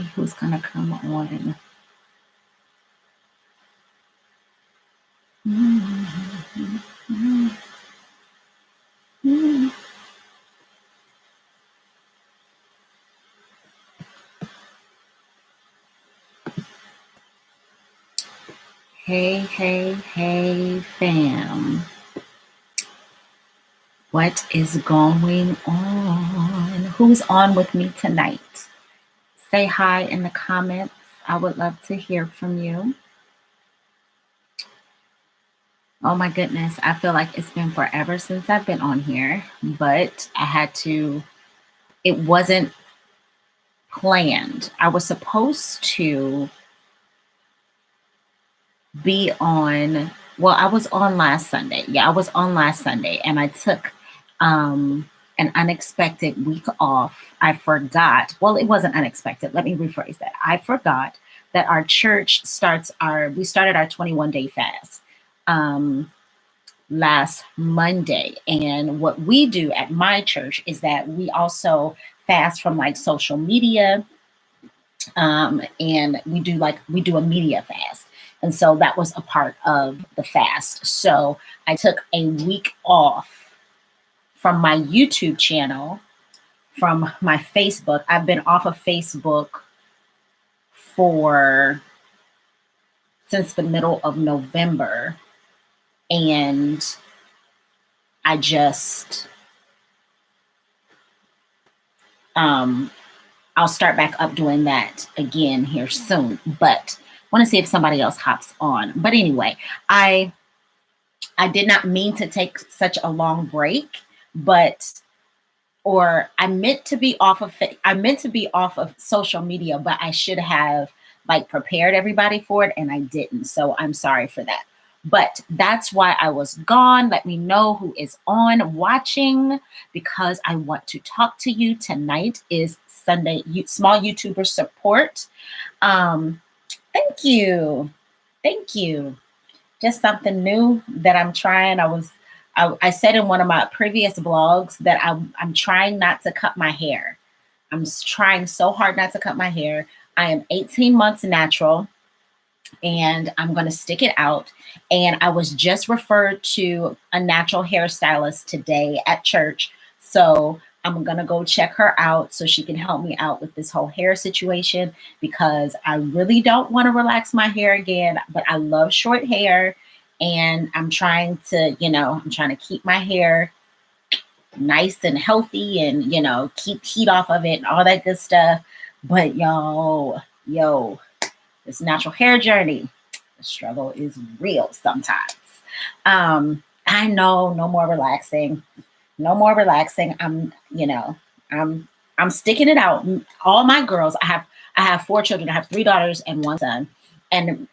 who's gonna come on. Hey, fam. What is going on? Who's on with me tonight? Say hi in the comments. I would love to hear from you. Oh my goodness, I feel like it's been forever since I've been on here, but I had to, it wasn't planned. I was supposed to be on, well, I was on last Sunday. Yeah, I was on last Sunday, and I took an unexpected week off. I forgot. Well, it wasn't unexpected. Let me rephrase that. I forgot that our church we started our 21-day fast last Monday. And what we do at my church is that we also fast from like social media. And we do a media fast. And so that was a part of the fast. So I took a week off from my YouTube channel, from my Facebook. I've been off of Facebook since the middle of November. And I just, I'll start back up doing that again here soon, but want to see if somebody else hops on. But anyway, I did not mean to take such a long break, I meant to be off of social media, but I should have like prepared everybody for it, and I didn't. So I'm sorry for that. But that's why I was gone. Let me know who is on watching, because I want to talk to you. Tonight is Sunday Small YouTuber Support. Thank you. Just something new that I'm trying. I said in one of my previous blogs that I'm trying not to cut my hair. I'm trying so hard not to cut my hair. I am 18 months natural, and I'm going to stick it out. And I was just referred to a natural hairstylist today at church. So I'm going to go check her out so she can help me out with this whole hair situation, because I really don't want to relax my hair again, but I love short hair, and I'm trying to keep my hair nice and healthy and, keep heat off of it and all that good stuff. But this natural hair journey, the struggle is real sometimes. I know, no more relaxing. I'm sticking it out. All my girls, I have 4 children. I have 3 daughters and 1 son, and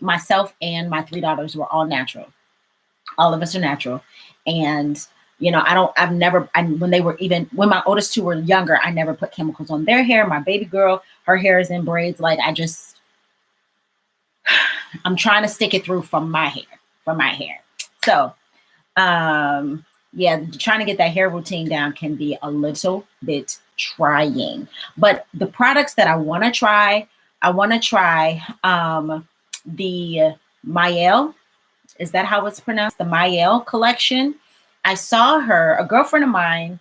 myself and my 3 daughters were all natural. All of us are natural. And when my oldest 2 were younger, I never put chemicals on their hair. My baby girl, her hair is in braids. I'm trying to stick it through from my hair. So, trying to get that hair routine down can be a little bit trying. But the products that I want to try the Mael. Is that how it's pronounced? The Mael collection. I saw a girlfriend of mine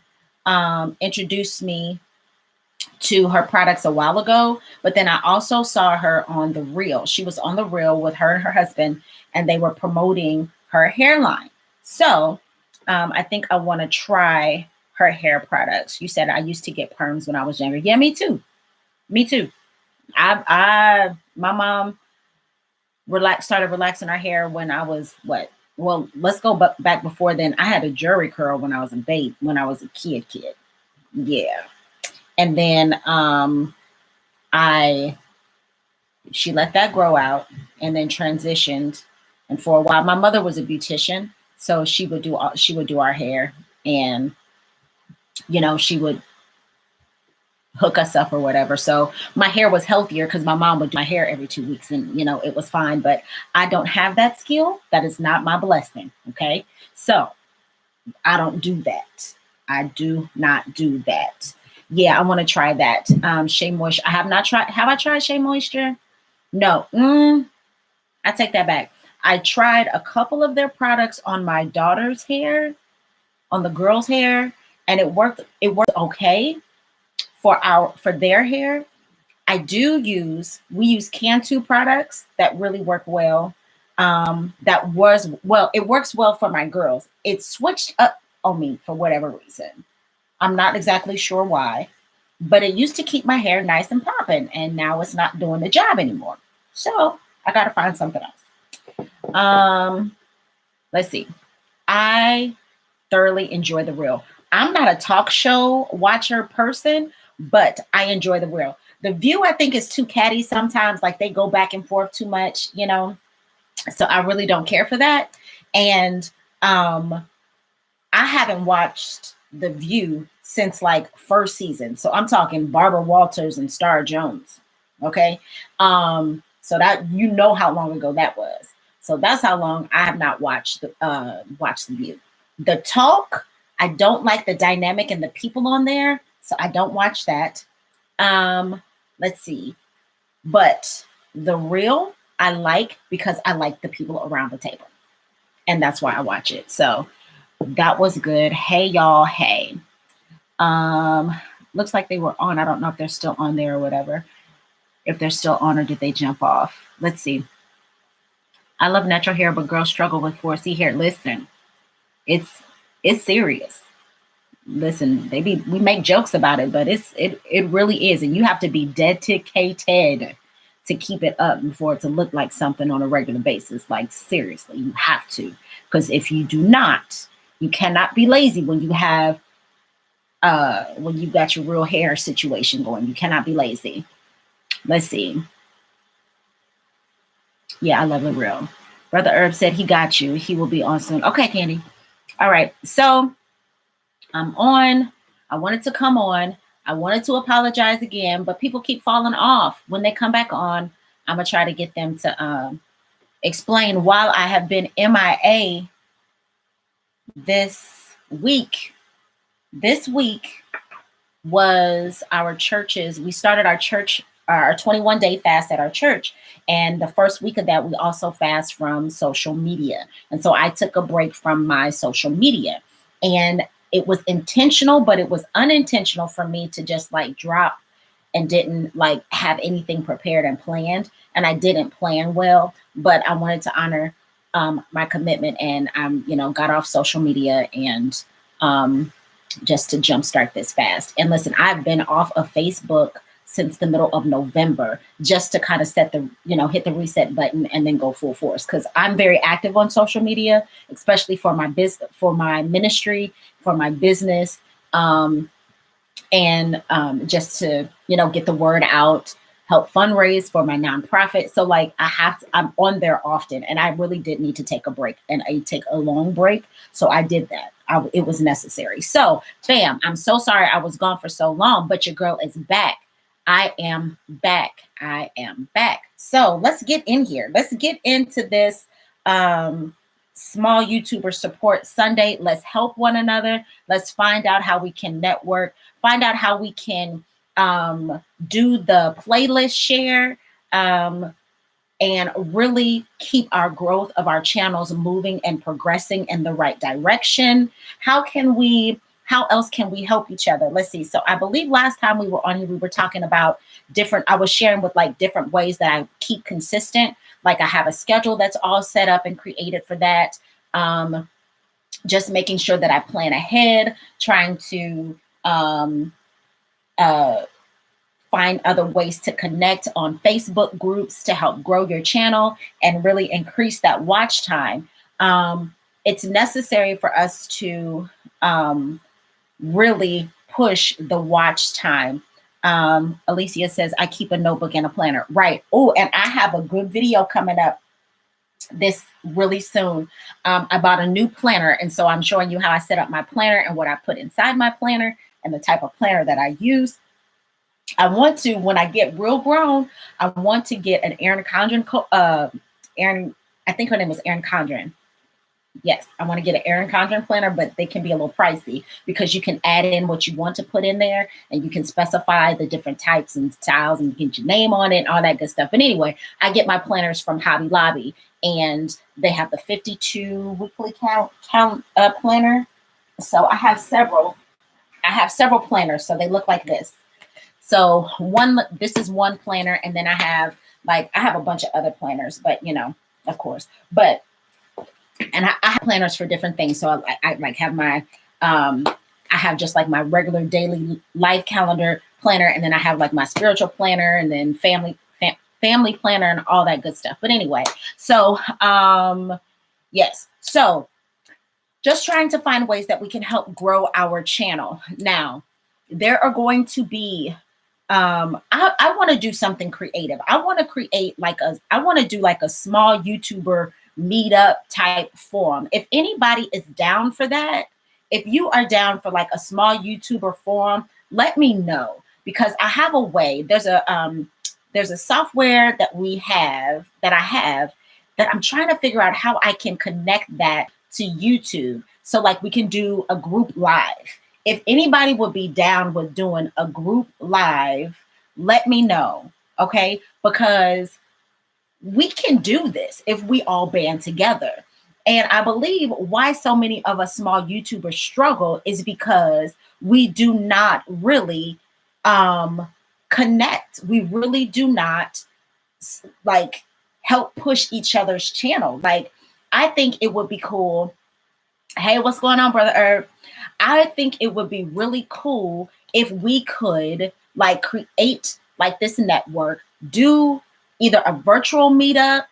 introduced me to her products a while ago, but then I also saw her on The Reel. She was on The Reel with her and her husband, and they were promoting her hairline. So I think I want to try her hair products. You said I used to get perms when I was younger. Yeah, me too. My mom started relaxing her hair when I was well, let's go back before then. I had a jury curl when I was a babe, when I was a kid. Yeah. And then she let that grow out and then transitioned. And for a while, my mother was a beautician, so she would do our hair, and she would hook us up or whatever. So my hair was healthier because my mom would do my hair every 2 weeks, and it was fine. But I don't have that skill. That is not my blessing. Okay, so I don't do that. I do not do that. Yeah, I want to try that. Shea Moisture. I have not tried. Have I tried Shea Moisture? No. I take that back. I tried a couple of their products on my daughter's hair, on the girl's hair, and it worked. It worked okay for their hair. We use Cantu products that really work well. It works well for my girls. It switched up on me for whatever reason. I'm not exactly sure why, but it used to keep my hair nice and popping, and now it's not doing the job anymore. So I got to find something else. Let's see. I thoroughly enjoy The Real. I'm not a talk show watcher person, but I enjoy The Real. The View, I think, is too catty sometimes. Like they go back and forth too much, So I really don't care for that. And I haven't watched The View since like first season. So I'm talking Barbara Walters and Star Jones. Okay. So that how long ago that was. So that's how long I have not watched The View. The Talk, I don't like the dynamic and the people on there, so I don't watch that. Let's see. But The Real, I like because I like the people around the table. And that's why I watch it. So that was good. Hey, y'all. Hey. Looks like they were on. I don't know if they're still on there or whatever. If they're still on or did they jump off? Let's see. I love natural hair, but girls struggle with 4C hair. Listen, it's serious. Listen, we make jokes about it, but it really is. And you have to be dedicated to keep it up and for it to look like something on a regular basis. Like seriously, you have to. Because if you do not, you cannot be lazy when you have when you got your real hair situation going. You cannot be lazy. Let's see. Yeah, I love The Real. Brother Herb said he got you. He will be on soon. Okay, Candy. All right. So I'm on. I wanted to come on. I wanted to apologize again, but people keep falling off. When they come back on, I'm going to try to get them to explain while I have been MIA this week. This week was our church's. We started our 21-day fast at our church. And the first week of that, we also fast from social media. And so I took a break from my social media. And it was intentional, but it was unintentional for me to just like drop and didn't like have anything prepared and planned. And I didn't plan well, but I wanted to honor my commitment. And got off social media and just to jumpstart this fast. And listen, I've been off of Facebook since the middle of November, just to kind of set the, hit the reset button and then go full force. Cause I'm very active on social media, especially for my business, for my ministry, for my business. Just to, get the word out, help fundraise for my nonprofit. So like I'm on there often, and I really did need to take a break, and I take a long break. So I did that. It was necessary. So fam, I'm so sorry I was gone for so long, but your girl is back. I am back. I am back. So let's get in here. Let's get into this small YouTuber support Sunday. Let's help one another. Let's find out how we can network, find out how we can do the playlist share and really keep our growth of our channels moving and progressing in the right direction. How else can we help each other? Let's see. So I believe last time we were on here, we were talking about I was sharing with like different ways that I keep consistent. Like I have a schedule that's all set up and created for that. Just making sure that I plan ahead, trying to find other ways to connect on Facebook groups to help grow your channel and really increase that watch time. It's necessary for us to really push the watch time. Alicia says, I keep a notebook and a planner. Right. Oh, and I have a good video coming up this really soon. I bought a new planner. And so I'm showing you how I set up my planner and what I put inside my planner and the type of planner that I use. I want to, when I get real grown, I want to get an Erin Condren, I think her name was Erin Condren. Yes, I want to get an Erin Condren planner, but they can be a little pricey because you can add in what you want to put in there and you can specify the different types and styles and you can get your name on it and all that good stuff. But anyway, I get my planners from Hobby Lobby and they have the 52 weekly count planner. So I have several planners. So they look like this. So this is one planner, and then I have a bunch of other planners, but of course, and I have planners for different things. So I like have my, I have just like my regular daily life calendar planner, and then I have like my spiritual planner, and then family planner, and all that good stuff. But anyway, so yes, so just trying to find ways that we can help grow our channel. Now, there are going to be, I want to do something creative. I want to create I want to do like a small YouTuber meetup type forum. If anybody is down for that, if you are down for like a small YouTuber forum, let me know, because I have a way. There's a software that I have that I'm trying to figure out how I can connect that to YouTube. So like we can do a group live. If anybody would be down with doing a group live, let me know, okay? Because we can do this if we all band together. And I believe why so many of us small YouTubers struggle is because we do not really connect. We really do not like help push each other's channel. Like, I think it would be cool. Hey, what's going on, Brother Herb? I think it would be really cool if we could like create like this network, do either a virtual meetup,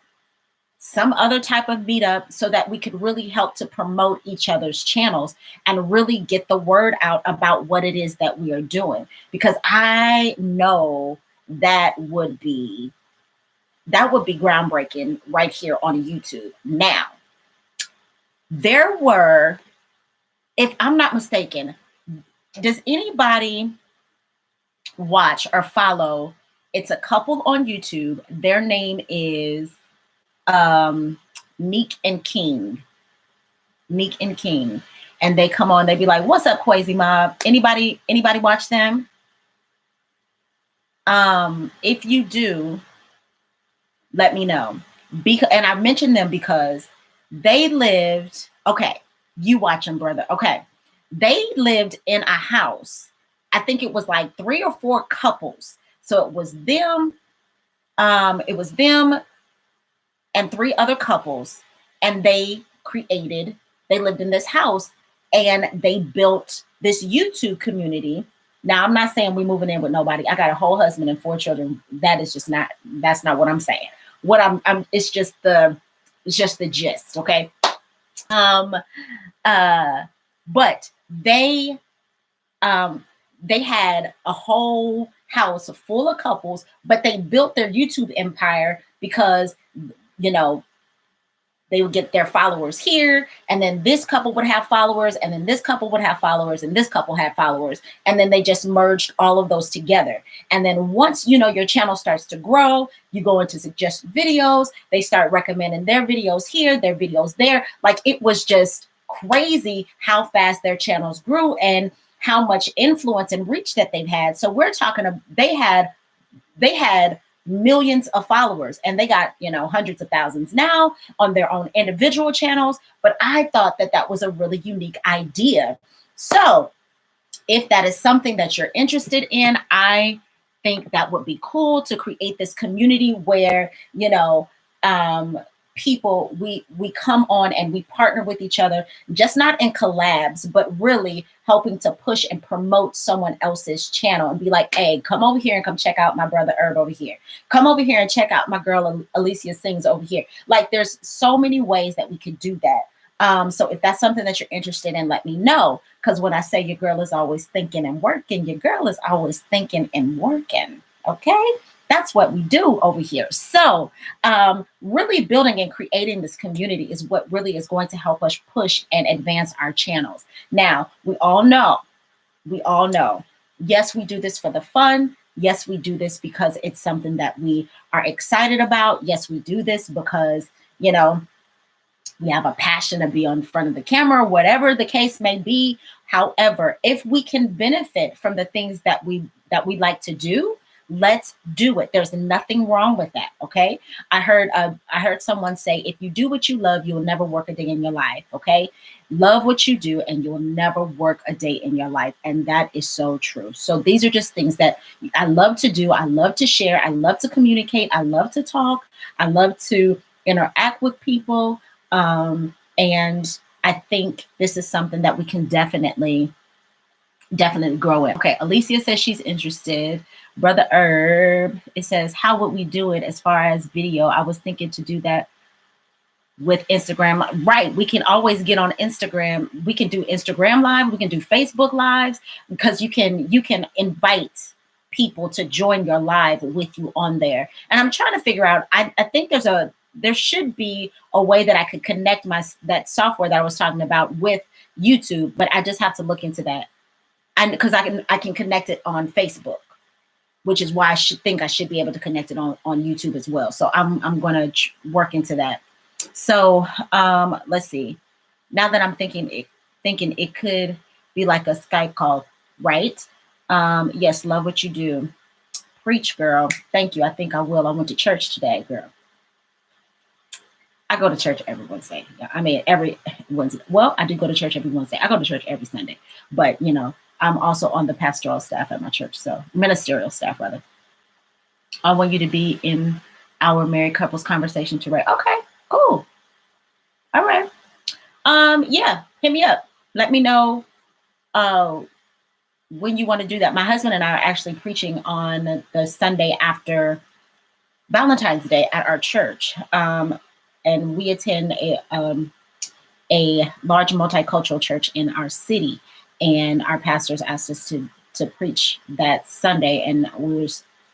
some other type of meetup, so that we could really help to promote each other's channels and really get the word out about what it is that we are doing. Because I know that would be groundbreaking right here on YouTube. Now, there were, if I'm not mistaken, does anybody watch or follow? It's a couple on YouTube. Their name is Meek and King. And they come on, they be like, "What's up, Quasi Mob?" Anybody watch them? If you do, let me know. And I mentioned them because they lived, okay, you watch them, brother. Okay. They lived in a house. I think it was like 3 or 4 couples. So it was them and 3 other couples. And they lived in this house and they built this YouTube community. Now, I'm not saying we're moving in with nobody. I got a whole husband and 4 children. That's not what I'm saying. It's just the gist. Okay. But they had a whole house full of couples, but they built their YouTube empire because, they would get their followers here, and then this couple would have followers, and then this couple would have followers, and this couple had followers, and then they just merged all of those together. And then once your channel starts to grow, you go into suggested videos. They start recommending their videos here, their videos there. Like, it was just crazy how fast their channels grew and how much influence and reach that they've had. So we're talking they had millions of followers, and they got hundreds of thousands now on their own individual channels. But I thought that was a really unique idea. So if that is something that you're interested in, I think that would be cool to create this community where people, we come on and we partner with each other, just not in collabs, but really helping to push and promote someone else's channel and be like, "Hey, come over here and come check out my brother Herb over here. Come over here and check out my girl Alicia Sings over here." Like, there's so many ways that we could do that. So if that's something that you're interested in, let me know. Because when I say your girl is always thinking and working, your girl is always thinking and working. Okay? That's what we do over here. So really building and creating this community is what really is going to help us push and advance our channels. Now, we all know, yes, we do this for the fun. Yes, we do this because it's something that we are excited about. Yes, we do this because, We have a passion to be on front of the camera, whatever the case may be. However, if we can benefit from the things that we like to do, let's do it. There's nothing wrong with that. Okay. I heard someone say, if you do what you love, you'll never work a day in your life. Okay. Love what you do and you'll never work a day in your life. And that is so true. So these are just things that I love to do. I love to share. I love to communicate. I love to talk. I love to interact with people. And I think this is something that we can definitely grow in. Okay, Alicia says she's interested. Brother Herb, it says, how would we do it as far as video? I was thinking to do that with Instagram. Right, we can always get on Instagram. We can do Instagram live. We can do Facebook lives, because you can invite people to join your live with you on there. And I'm trying to figure out, I think there should be a way that I could connect that software that I was talking about with YouTube, but I just have to look into that. And because I can connect it on Facebook, which is why I should be able to connect it on YouTube as well. So I'm going to work into that. So let's see. Now that I'm thinking it could be like a Skype call, right? Yes, love what you do. Preach, girl. Thank you. I think I will. I went to church today, girl. I go to church every Wednesday. I mean, every Wednesday. Well, I do go to church every Wednesday. I go to church every Sunday. But, I'm also on the pastoral staff at my church. So ministerial staff, rather. I want you to be in our married couples conversation today. Okay, cool. All right. Yeah, hit me up. Let me know when you want to do that. My husband and I are actually preaching on the Sunday after Valentine's Day at our church. And we attend a large multicultural church in our city, and our pastors asked us to preach that Sunday, and we were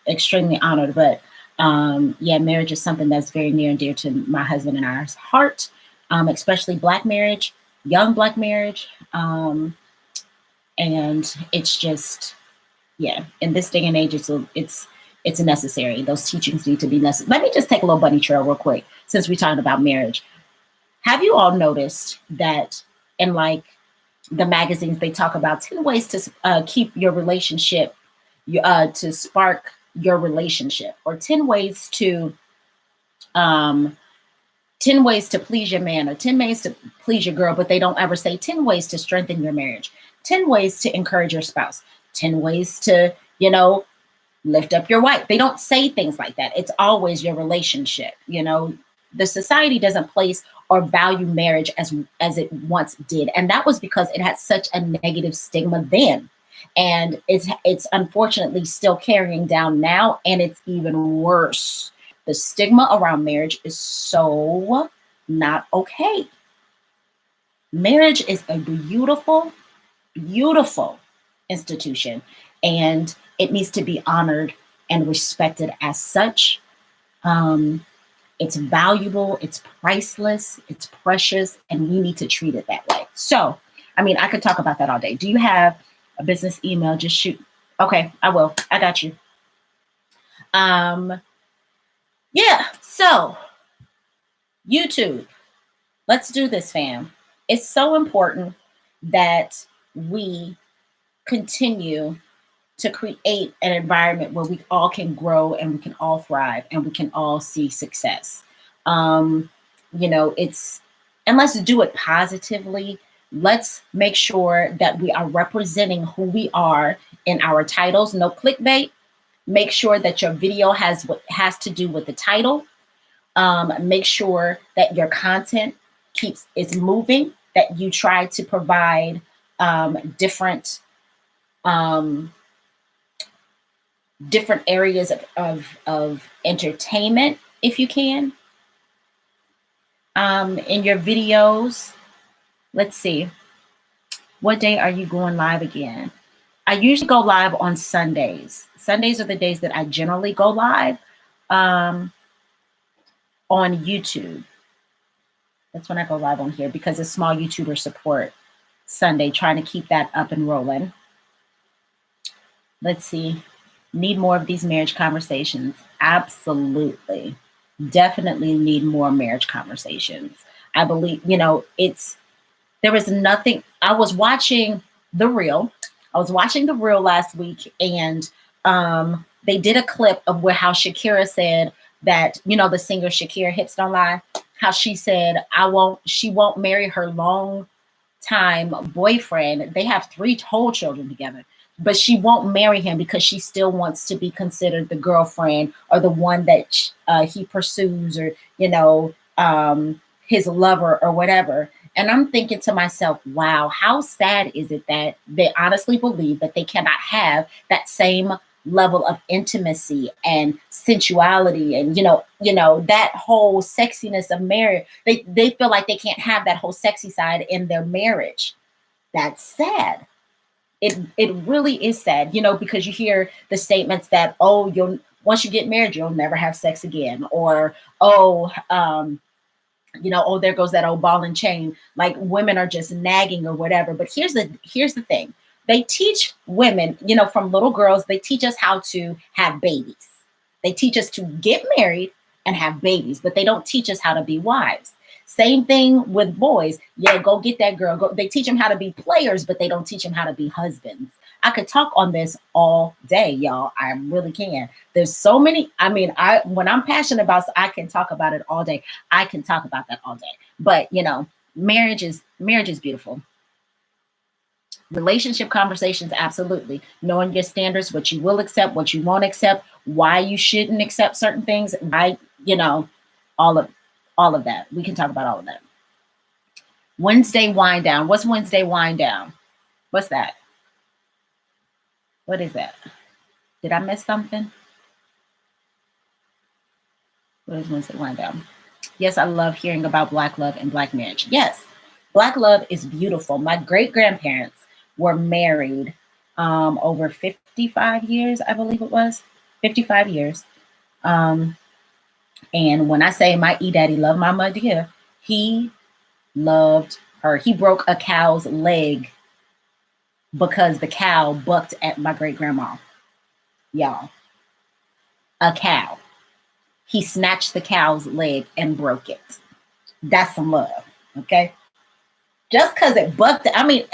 extremely honored. But yeah, marriage is something that's very near and dear to my husband and I's heart, especially Black marriage, young Black marriage, and it's just, yeah, in this day and age, it's necessary. Those teachings need to be necessary. Let me just take a little bunny trail real quick, since we're talking about marriage. Have you all noticed that in like the magazines, they talk about 10 ways to keep your relationship, to spark your relationship, or 10 ways to 10 ways to please your man, or 10 ways to please your girl, but they don't ever say 10 ways to strengthen your marriage, 10 ways to encourage your spouse, 10 ways to, lift up your wife. They don't say things like that. It's always your relationship. The society doesn't place or value marriage as it once did. And that was because it had such a negative stigma then. And it's unfortunately still carrying down now, and it's even worse. The stigma around marriage is so not okay. Marriage is a beautiful, beautiful institution, and it needs to be honored and respected as such. It's valuable, it's priceless, it's precious, and we need to treat it that way. So, I could talk about that all day. Do you have a business email? Just shoot. Okay, I will. I got you. Yeah, so YouTube. Let's do this, fam. It's so important that we continue to create an environment where we all can grow and we can all thrive and we can all see success. And let's do it positively. Let's make sure that we are representing who we are in our titles. No clickbait. Make sure that your video has what has to do with the title. Make sure that your content is moving, that you try to provide different areas of entertainment, if you can, in your videos. Let's see. What day are you going live again? I usually go live on Sundays. Sundays are the days that I generally go live on YouTube. That's when I go live on here, because it's small YouTuber support Sunday, trying to keep that up and rolling. Let's see. Need more of these marriage conversations. Absolutely. Definitely need more marriage conversations. I believe, you know, there is nothing. I was watching The Real. I was watching The Real last week, and they did a clip of where how Shakira said that, you know, the singer Shakira, Hips Don't Lie, how she said, she won't marry her long time boyfriend. They have 3 whole children together, but she won't marry him because she still wants to be considered the girlfriend or the one that he pursues, or, you know, his lover or whatever. And I'm thinking to myself, wow, how sad is it that they honestly believe that they cannot have that same level of intimacy and sensuality and, you know, that whole sexiness of marriage. They feel like they can't have that whole sexy side in their marriage. That's sad. It really is sad, you know, because you hear the statements that, oh, once you get married, you'll never have sex again, or, oh, you know, oh, there goes that old ball and chain. Like, women are just nagging or whatever. But here's the thing. They teach women, you know, from little girls, they teach us how to have babies. They teach us to get married and have babies, but they don't teach us how to be wives. Same thing with boys. Yeah, go get that girl. They teach them how to be players, but they don't teach them how to be husbands. I could talk on this all day, y'all. I really can. There's so many. I mean, when I'm passionate about, I can talk about it all day. I can talk about that all day. But, you know, marriage is beautiful. Relationship conversations, absolutely. Knowing your standards, what you will accept, what you won't accept, why you shouldn't accept certain things. You know, all of that. We can talk about all of that. Wednesday wind down. What's Wednesday wind down? What's that? What is that? Did I miss something? What is Wednesday wind down? Yes, I love hearing about Black love and Black marriage. Yes, Black love is beautiful. My great-grandparents were married over 55 years, I believe it was. 55 years. And when I say my E-Daddy loved my mother, he loved her. He broke a cow's leg because the cow bucked at my great-grandma. Y'all. A cow. He snatched the cow's leg and broke it. That's some love, okay? Just because it bucked, I mean,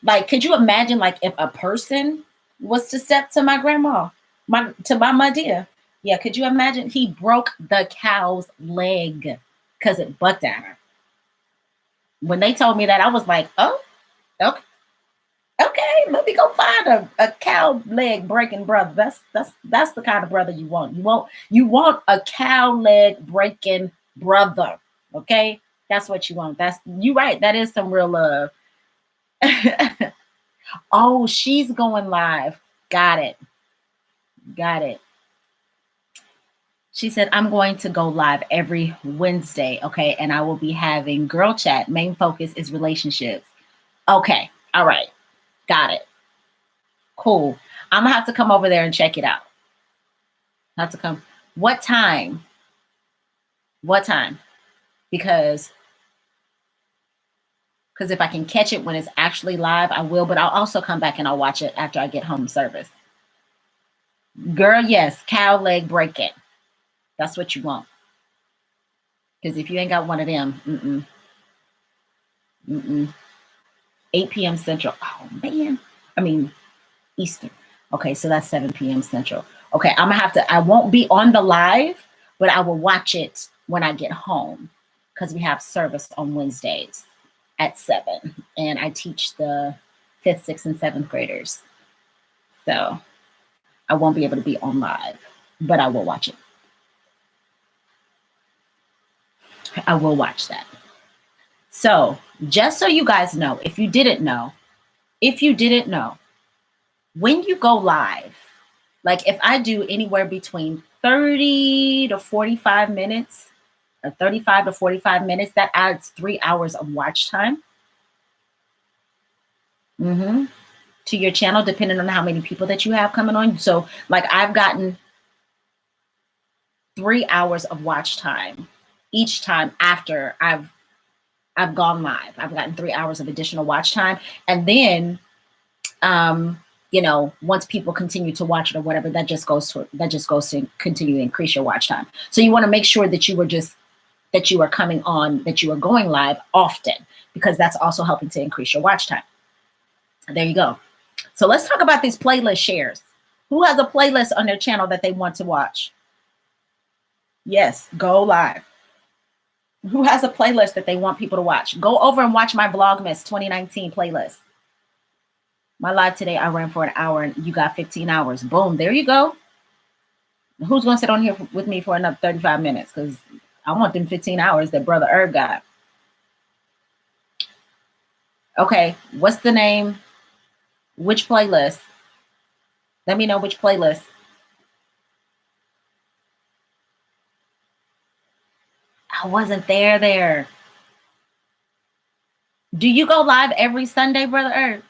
like, could you imagine, like, if a person was to step to my grandma, to my mother? Yeah, could you imagine? He broke the cow's leg because it bucked at her. When they told me that, I was like, oh, okay, let me go find a cow leg breaking brother. That's the kind of brother you want. You want a cow leg breaking brother. Okay, that's what you want. You right. That is some real love. Oh, she's going live. Got it. She said, I'm going to go live every Wednesday. Okay, and I will be having girl chat. Main focus is relationships. Okay, all right. Got it. Cool. I'm gonna have to come over there and check it out. Have to come. What time? Because if I can catch it when it's actually live, I will, but I'll also come back and I'll watch it after I get home service. Girl, yes, cow leg breaking. That's what you want. Because if you ain't got one of them, 8 p.m. Central. Oh, man. I mean, Eastern. Okay, so that's 7 p.m. Central. Okay, I'm gonna have to, I won't be on the live, but I will watch it when I get home because we have service on Wednesdays at 7. And I teach the 5th, 6th, and 7th graders. So I won't be able to be on live, but I will watch it. I will watch that. So just so you guys know, if you didn't know, when you go live, like if I do anywhere between 30 to 45 minutes, or 35 to 45 minutes, that adds 3 hours of watch time to your channel, depending on how many people that you have coming on. So like I've gotten 3 hours of watch time each time after I've gone live. I've gotten 3 hours of additional watch time. And then, you know, once people continue to watch it or whatever, that just goes to continue to increase your watch time. So you want to make sure that that you are coming on, that you are going live often, because that's also helping to increase your watch time. There you go. So let's talk about these playlist shares. Who has a playlist on their channel that they want to watch? Yes, go live. Who has a playlist that they want people to watch? Go over and watch my Vlogmas 2019 playlist. My live today, I ran for an hour and you got 15 hours. Boom, there you go. Who's going to sit on here with me for another 35 minutes? Because I want them 15 hours that Brother Herb got. Okay, what's the name? Which playlist? Let me know which playlist. I wasn't there. Do you go live every Sunday, Brother Herb?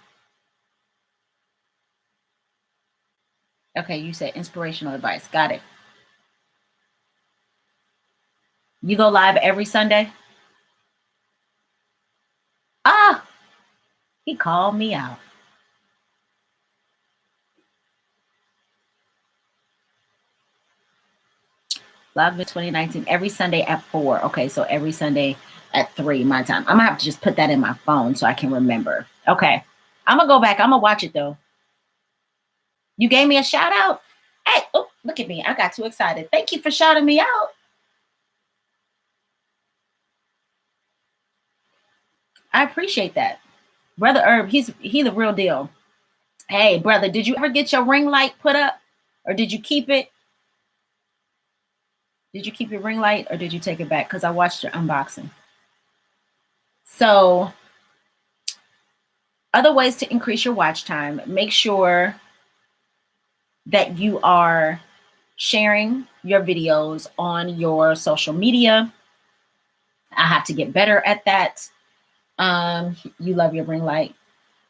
Okay, you said inspirational advice. Got it. You go live every Sunday? Ah, he called me out. Vlogmas 2019, every Sunday at 4. Okay, so every Sunday at 3 my time. I'm gonna have to just put that in my phone so I can remember. Okay, I'm gonna go back. I'm gonna watch it though. You gave me a shout out. Hey, oh, look at me. I got too excited. Thank you for shouting me out. I appreciate that. Brother Herb, he the real deal. Hey, brother, did you ever get your ring light put up? Or did you keep it? Did you keep your ring light or did you take it back? Because I watched your unboxing. So, other ways to increase your watch time. Make sure that you are sharing your videos on your social media. I have to get better at that. You love your ring light.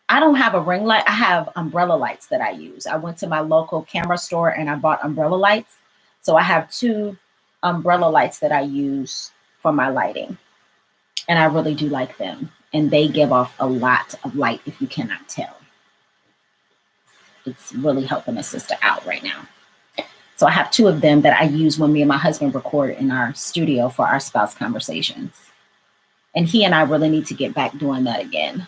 I don't have a ring light. I have umbrella lights that I use. I went to my local camera store and I bought umbrella lights. So I have 2 umbrella lights that I use for my lighting. And I really do like them. And they give off a lot of light if you cannot tell. It's really helping a sister out right now. So I have 2 of them that I use when me and my husband record in our studio for our spouse conversations. And he and I really need to get back doing that again.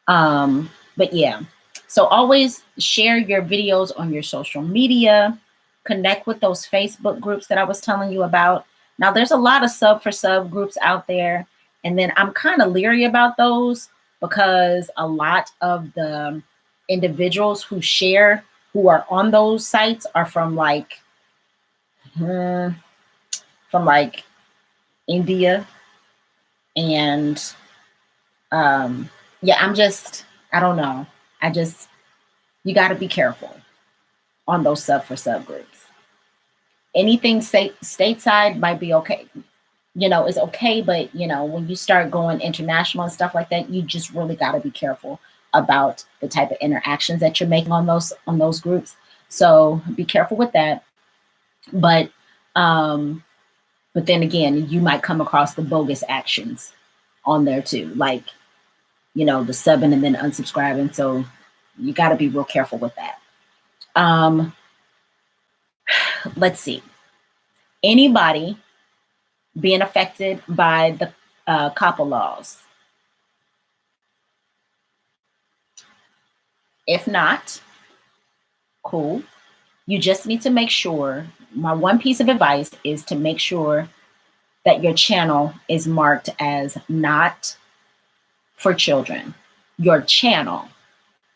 But yeah, so always share your videos on your social media, connect with those Facebook groups that I was telling you about. Now there's a lot of sub for sub groups out there. And then I'm kind of leery about those because a lot of the individuals who share, who are on those sites are from like India. And yeah, I don't know. You got to be careful on those sub for sub groups. Anything stateside might be okay. You know, it's okay, but you know, when you start going international and stuff like that, you just really got to be careful about the type of interactions that you're making on those groups. So be careful with that. But then again, you might come across the bogus actions on there too, like, you know, the subbing and then unsubscribing. So you got to be real careful with that. Let's see. Anybody being affected by the COPPA laws? If not, cool. You just need to make sure, my one piece of advice is to make sure that your channel is marked as not for children. Your channel.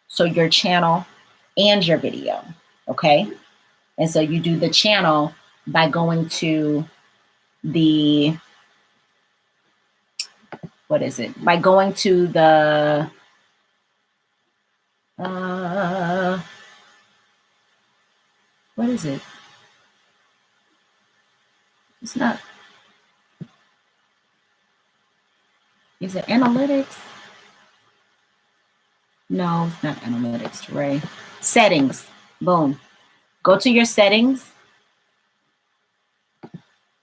So your channel and your video, okay? And so you do the channel by going to the, what is it? By going to the, what is it? It's not, is it analytics? No, it's not analytics, TaRae. Settings, boom. Go to your settings.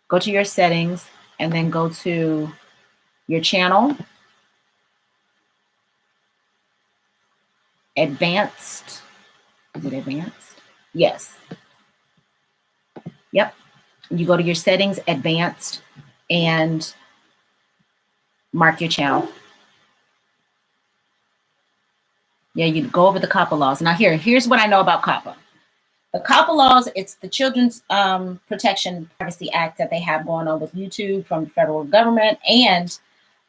Go to your settings and then go to your channel. Advanced. Is it advanced? Yes. Yep. You go to your settings, advanced, and mark your channel. Yeah, you go over the COPPA laws. Now here's what I know about COPPA. The COPPA laws, it's the Children's Protection Privacy Act that they have going on with YouTube from the federal government. And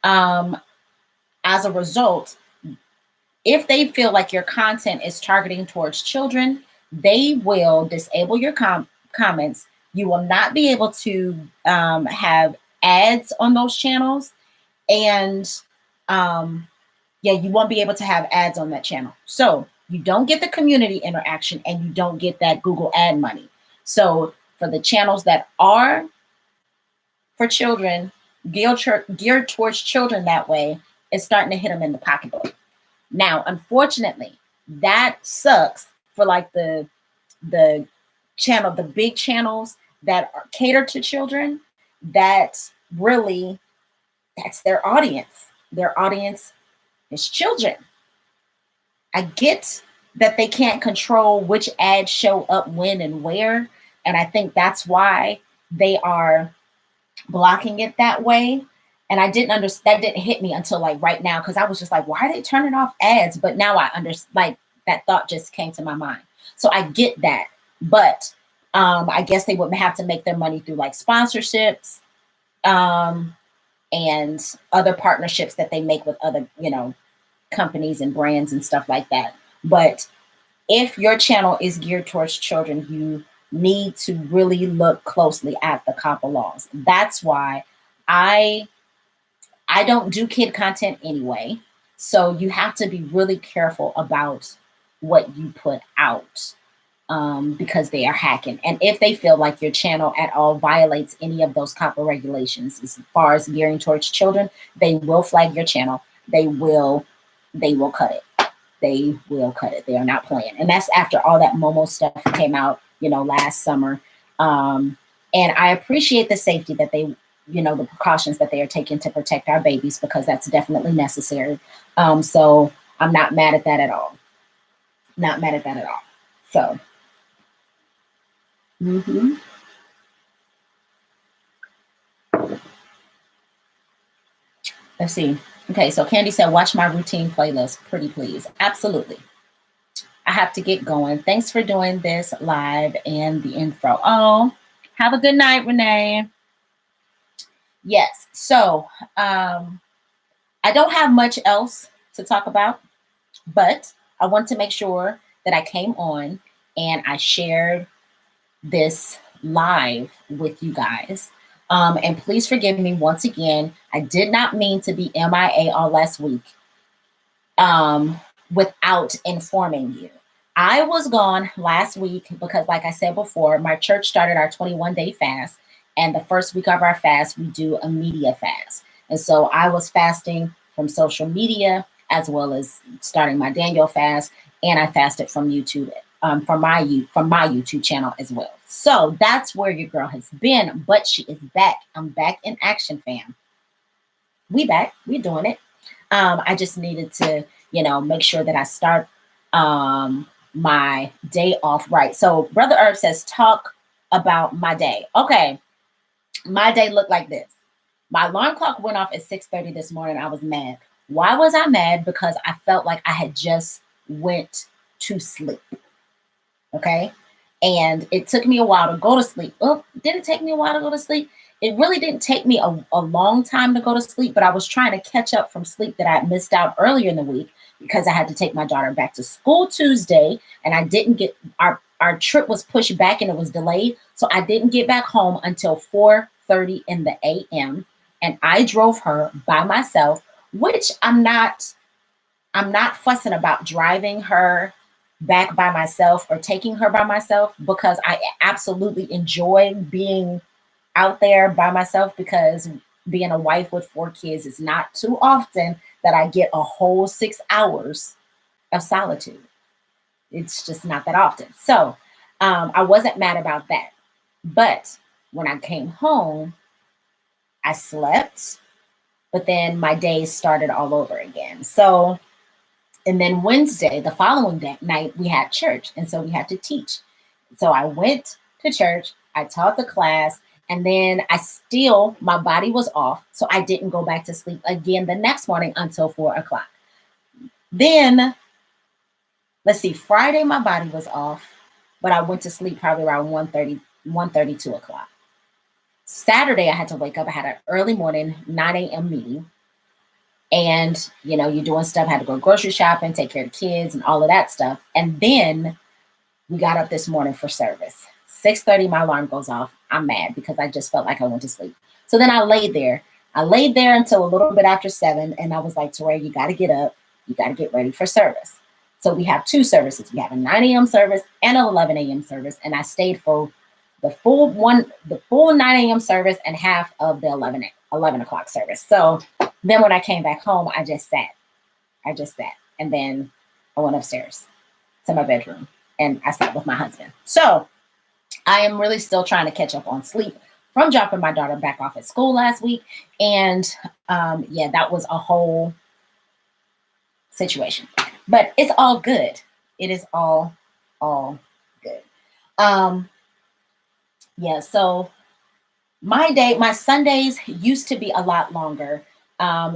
as a result, if they feel like your content is targeting towards children, they will disable your comments. You will not be able to have ads on those channels. And yeah, you won't be able to have ads on that channel. So you don't get the community interaction and you don't get that Google ad money. So for the channels that are for children, geared towards children that way, it's starting to hit them in the pocketbook. Now, unfortunately, that sucks for like the channel, the big channels that are catered to children. That really, that's their audience. Their audience is children. I get that they can't control which ads show up when and where. And I think that's why they are blocking it that way. And I didn't understand, that didn't hit me until like right now, because I was just like, why are they turning off ads? But now I understand, like that thought just came to my mind. So I get that. But I guess they would have to make their money through like sponsorships and other partnerships that they make with other, companies and brands and stuff like that. But if your channel is geared towards children, you need to really look closely at the COPPA laws. That's why I don't do kid content anyway. So you have to be really careful about what you put out because they are hacking. And if they feel like your channel at all violates any of those COPPA regulations as far as gearing towards children, they will flag your channel. They will cut it. They will cut it. They are not playing. And that's after all that Momo stuff came out, last summer. And I appreciate the safety that they, the precautions that they are taking to protect our babies, because that's definitely necessary. So I'm not mad at that at all. Not mad at that at all. So. Let's see. Okay, so Candy said, watch my routine playlist, pretty please. Absolutely. I have to get going. Thanks for doing this live and the intro. Oh, have a good night, Renee. Yes, so I don't have much else to talk about, but I want to make sure that I came on and I shared this live with you guys. And please forgive me once again. I did not mean to be MIA all last week without informing you. I was gone last week because, like I said before, my church started our 21-day fast. And the first week of our fast, we do a media fast. And so I was fasting from social media as well as starting my Daniel fast. And I fasted from YouTube, from my YouTube channel as well. So that's where your girl has been, but she is back. I'm back in action, fam. We back. We doing it. I just needed to, make sure that I start my day off right. So Brother Herb says, talk about my day. Okay. My day looked like this. My alarm clock went off at 6:30 this morning. I was mad. Why was I mad? Because I felt like I had just went to sleep. Okay. And it took me a while to go to sleep. Oh, did it take me a while to go to sleep? It really didn't take me a long time to go to sleep, but I was trying to catch up from sleep that I had missed out earlier in the week because I had to take my daughter back to school Tuesday, and I didn't get, our trip was pushed back and it was delayed. So I didn't get back home until 4:30 in the a.m. And I drove her by myself, which I'm not fussing about driving her back by myself or taking her by myself, because I absolutely enjoy being out there by myself, because being a wife with 4 kids is not too often that I get a whole 6 hours of solitude. It's just not that often. So I wasn't mad about that. But when I came home, I slept, but then my days started all over again. So, and then Wednesday, the following night, we had church. And so we had to teach. So I went to church, I taught the class, And then my body was off. So I didn't go back to sleep again the next morning until 4 o'clock. Then, let's see, Friday, my body was off, but I went to sleep probably around 1:30, 2 o'clock. Saturday, I had to wake up. I had an early morning, 9 a.m. meeting. And, you're doing stuff, had to go grocery shopping, take care of the kids and all of that stuff. And then we got up this morning for service. 6:30, my alarm goes off. I'm mad because I just felt like I went to sleep. So then I laid there. I laid there until a little bit after 7. And I was like, TaRae, you got to get up. You got to get ready for service. So we have 2 services. We have a 9 a.m. service and an 11 a.m. service. And I stayed for the full 9 a.m. service and half of the 11 o'clock service. So then when I came back home, I just sat. And then I went upstairs to my bedroom and I sat with my husband. So I am really still trying to catch up on sleep from dropping my daughter back off at school last week. And that was a whole situation. But it's all good. It is all good. So my Sundays used to be a lot longer.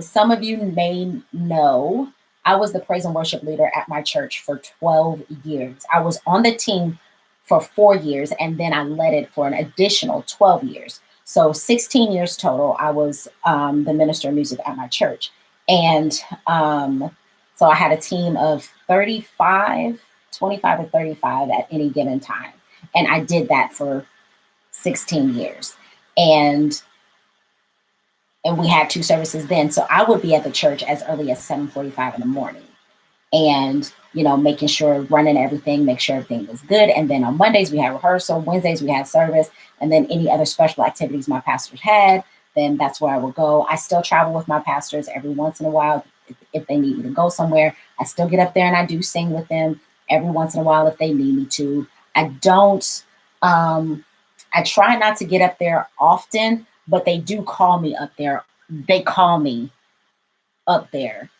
Some of you may know I was the praise and worship leader at my church for 12 years. I was on the team for 4 years, and then I led it for an additional 12 years. So 16 years total, I was the minister of music at my church. And so I had a team of 25 to 35 at any given time. And I did that for 16 years. And we had 2 services then. So I would be at the church as early as 7:45 in the morning and, making sure, running everything, make sure everything was good. And then on Mondays we had rehearsal, Wednesdays we had service, and then any other special activities my pastors had, then that's where I would go. I still travel with my pastors every once in a while. If they need me to go somewhere, I still get up there and I do sing with them every once in a while if they need me to. I try not to get up there often, but they do call me up there. They call me up there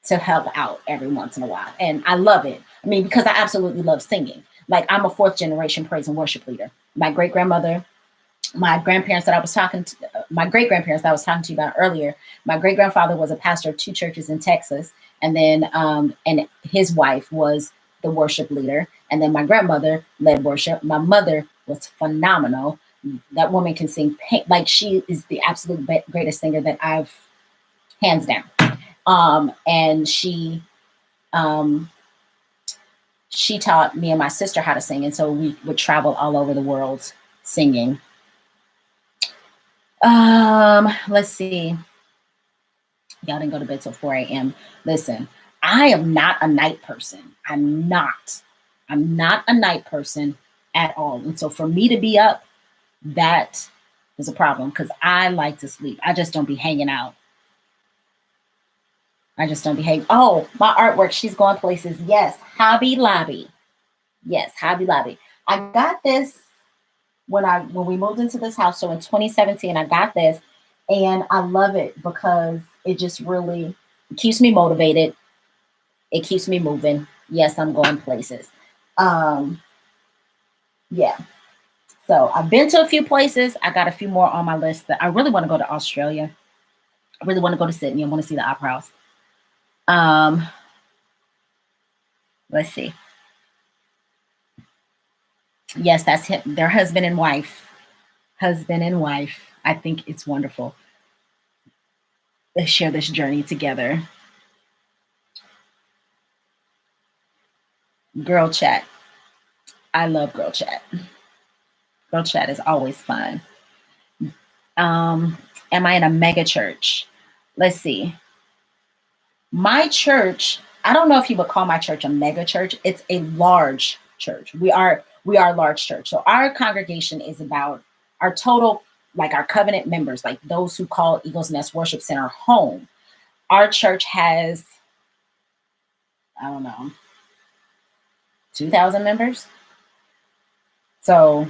to help out every once in a while. And I love it. I mean, because I absolutely love singing. Like, I'm a 4th generation praise and worship leader. My great-grandmother, my great-grandparents that I was talking to you about earlier, my great-grandfather was a pastor of 2 churches in Texas. And then, and his wife was the worship leader. And then my grandmother led worship. My mother was phenomenal. That woman can sing, like, she is the absolute greatest singer that I've, hands down. And she taught me and my sister how to sing. And so we would travel all over the world singing. Let's see. Y'all didn't go to bed till 4 a.m. Listen, I am not a night person. I'm not a night person at all. And so for me to be up, that is a problem because I like to sleep. I just don't be hanging out. Oh, my artwork. She's going places. Yes. Hobby Lobby. Yes. Hobby Lobby. I got this when we moved into this house. So in 2017, I got this and I love it because it just really keeps me motivated. It keeps me moving. Yes, I'm going places. Yeah. So I've been to a few places. I got a few more on my list that I really want to go to Australia. I really want to go to Sydney. I want to see the Opera House. Let's see. Yes, that's him. Their husband and wife. I think it's wonderful. They share this journey together. Girl chat. I love girl chat. Girl chat is always fun. Am I in a mega church? Let's see. My church, I don't know if you would call my church a mega church. It's a large church. We are a large church. So our congregation is about our total, like our covenant members, like those who call Eagles Nest Worship Center home. Our church has, I don't know, 2,000 members. So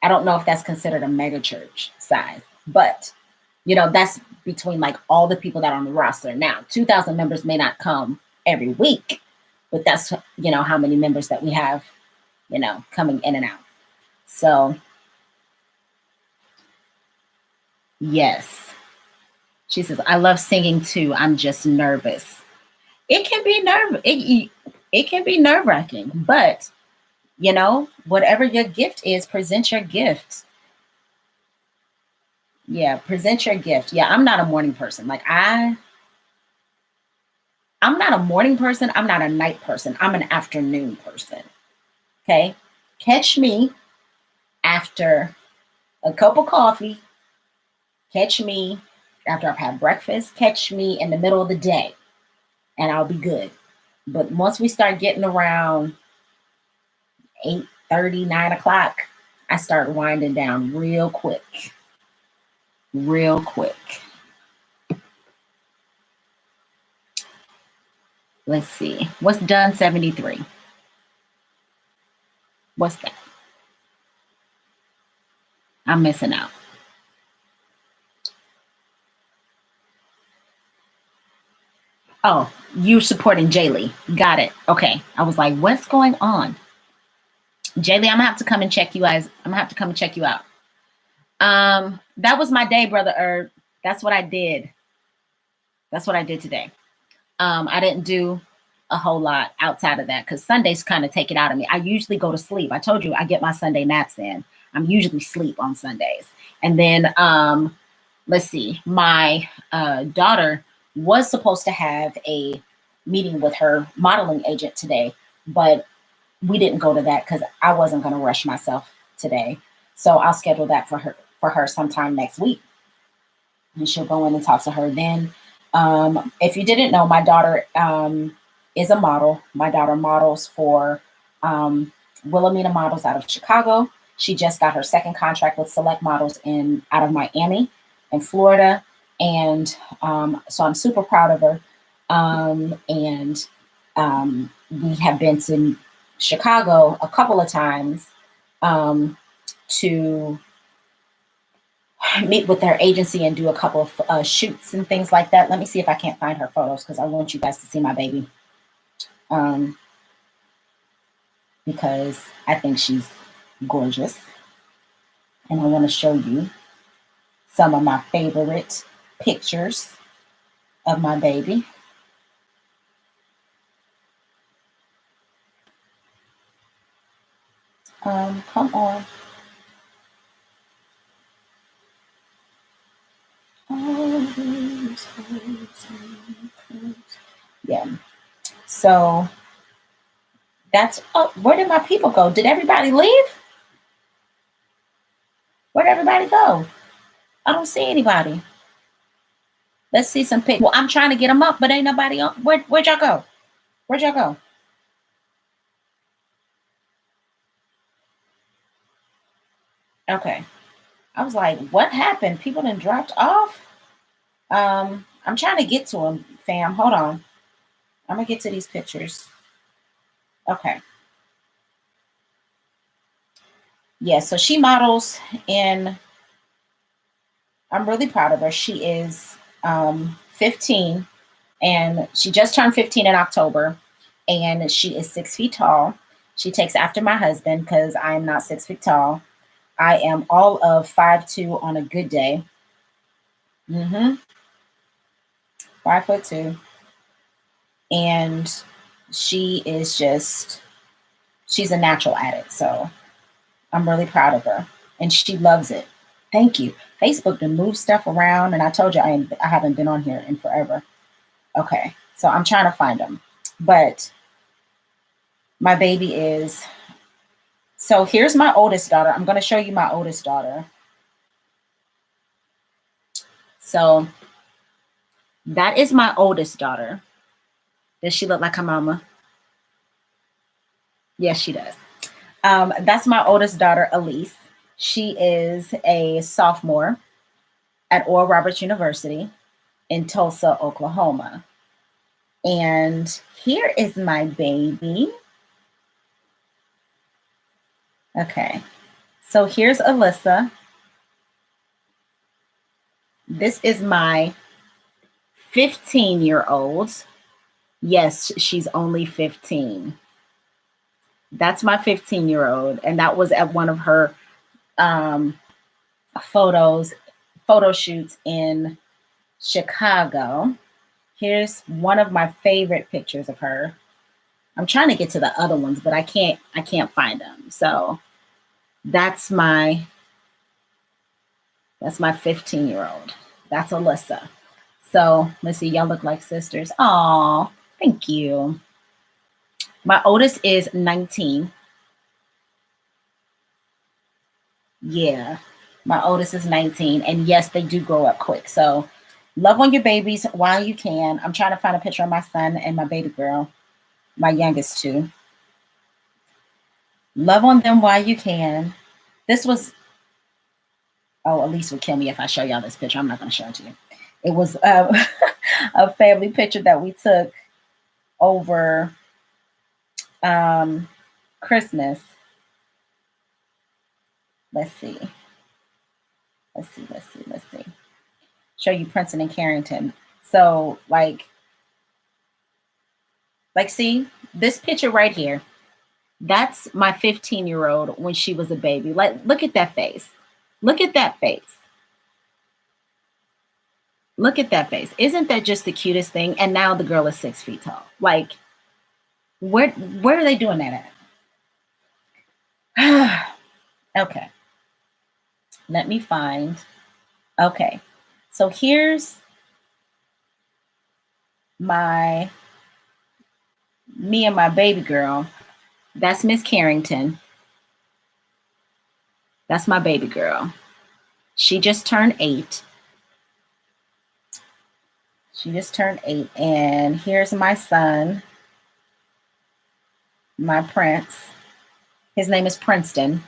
I don't know if that's considered a mega church size, but that's between like all the people that are on the roster. Now, 2,000 members may not come every week, but that's, how many members that we have, coming in and out. So Yes. She says, I love singing too. I'm just nervous. It can be it can be nerve-wracking, but you know, whatever your gift is, present your gift. Yeah, present your gift. Yeah, I'm not a morning person. Like I'm not a morning person. I'm not a night person. I'm an afternoon person. Okay. Catch me after a cup of coffee. Catch me after I've had breakfast. Catch me in the middle of the day and I'll be good. But once we start getting around 8:30, 9 o'clock, I start winding down real quick. Real quick. Let's see. What's done 73? What's that? I'm missing out. Oh, you supporting Jaylee. Got it. Okay. I was like, what's going on? Jaylee, I'm gonna have to come and check you guys. I'm gonna have to come and check you out. That was my day, brother Herb. That's what I did. That's what I did today. I didn't do a whole lot outside of that because Sundays kind of take it out of me. I usually go to sleep. I told you I get my Sunday naps in. I'm usually sleep on Sundays. And then let's see, my daughter was supposed to have a meeting with her modeling agent today, but we didn't go to that because I wasn't going to rush myself today. So I'll schedule that for her sometime next week. And she'll go in and talk to her then. If you didn't know, my daughter is a model. My daughter models for Wilhelmina Models out of Chicago. She just got her second contract with Select Models out of Miami in Florida. And so I'm super proud of her. And we have been to Chicago a couple of times to meet with their agency and do a couple of shoots and things like that. Let me see if I can't find her photos because I want you guys to see my baby. Because I think she's gorgeous. And I want to show you some of my favorite pictures of my baby. Come on. Yeah. So that's, oh, where did my people go? Did everybody leave? Where'd everybody go? I don't see anybody. Let's see some pics. Well, I'm trying to get them up, but ain't nobody on. Where'd y'all go? Where'd y'all go? Okay. I was like, what happened? People done dropped off? I'm trying to get to them, fam. Hold on. I'm gonna get to these pictures. Okay. Yeah, so she models in, I'm really proud of her. She is 15 and she just turned 15 in October and she is 6 feet tall. She takes after my husband because I am not 6 feet tall. I am all of 5'2" on a good day. 5'2". And she is just, she's a natural at it. So I'm really proud of her and she loves it. Thank you. Facebook to move stuff around. And I told you I haven't been on here in forever. Okay. So I'm trying to find them, but my baby is, so here's my oldest daughter. I'm going to show you my oldest daughter. So that is my oldest daughter. Does she look like her mama? Yes, she does. That's my oldest daughter, Elise. She is a sophomore at Oral Roberts University in Tulsa, Oklahoma. And here is my baby. Okay. So here's Alyssa. This is my 15-year-old. Yes, she's only 15. That's my 15-year-old. And that was at one of her photo photo shoots in Chicago. Here's one of my favorite pictures of her. I'm trying to get to the other ones, but I can't find them. So that's my 15-year-old. That's Alyssa. So let's see, y'all look like sisters. Aw, thank you. My oldest is 19. Yeah, my oldest is 19. And yes, they do grow up quick. So love on your babies while you can. I'm trying to find a picture of my son and my baby girl, my youngest two. Love on them while you can. This was, oh, Elise would kill me if I show y'all this picture. I'm not going to show it to you. It was a family picture that we took over Christmas. Let's see. Show you Princeton and Carrington. So like see this picture right here. That's my 15-year-old when she was a baby. Like, look at that face. Look at that face. Look at that face. Isn't that just the cutest thing? And now the girl is 6 feet tall. Like, where are they doing that at? Okay. Let me find. Okay. So here's me and my baby girl. That's Miss Carrington. That's my baby girl. She just turned 8. And here's my son, my prince. His name is Princeton.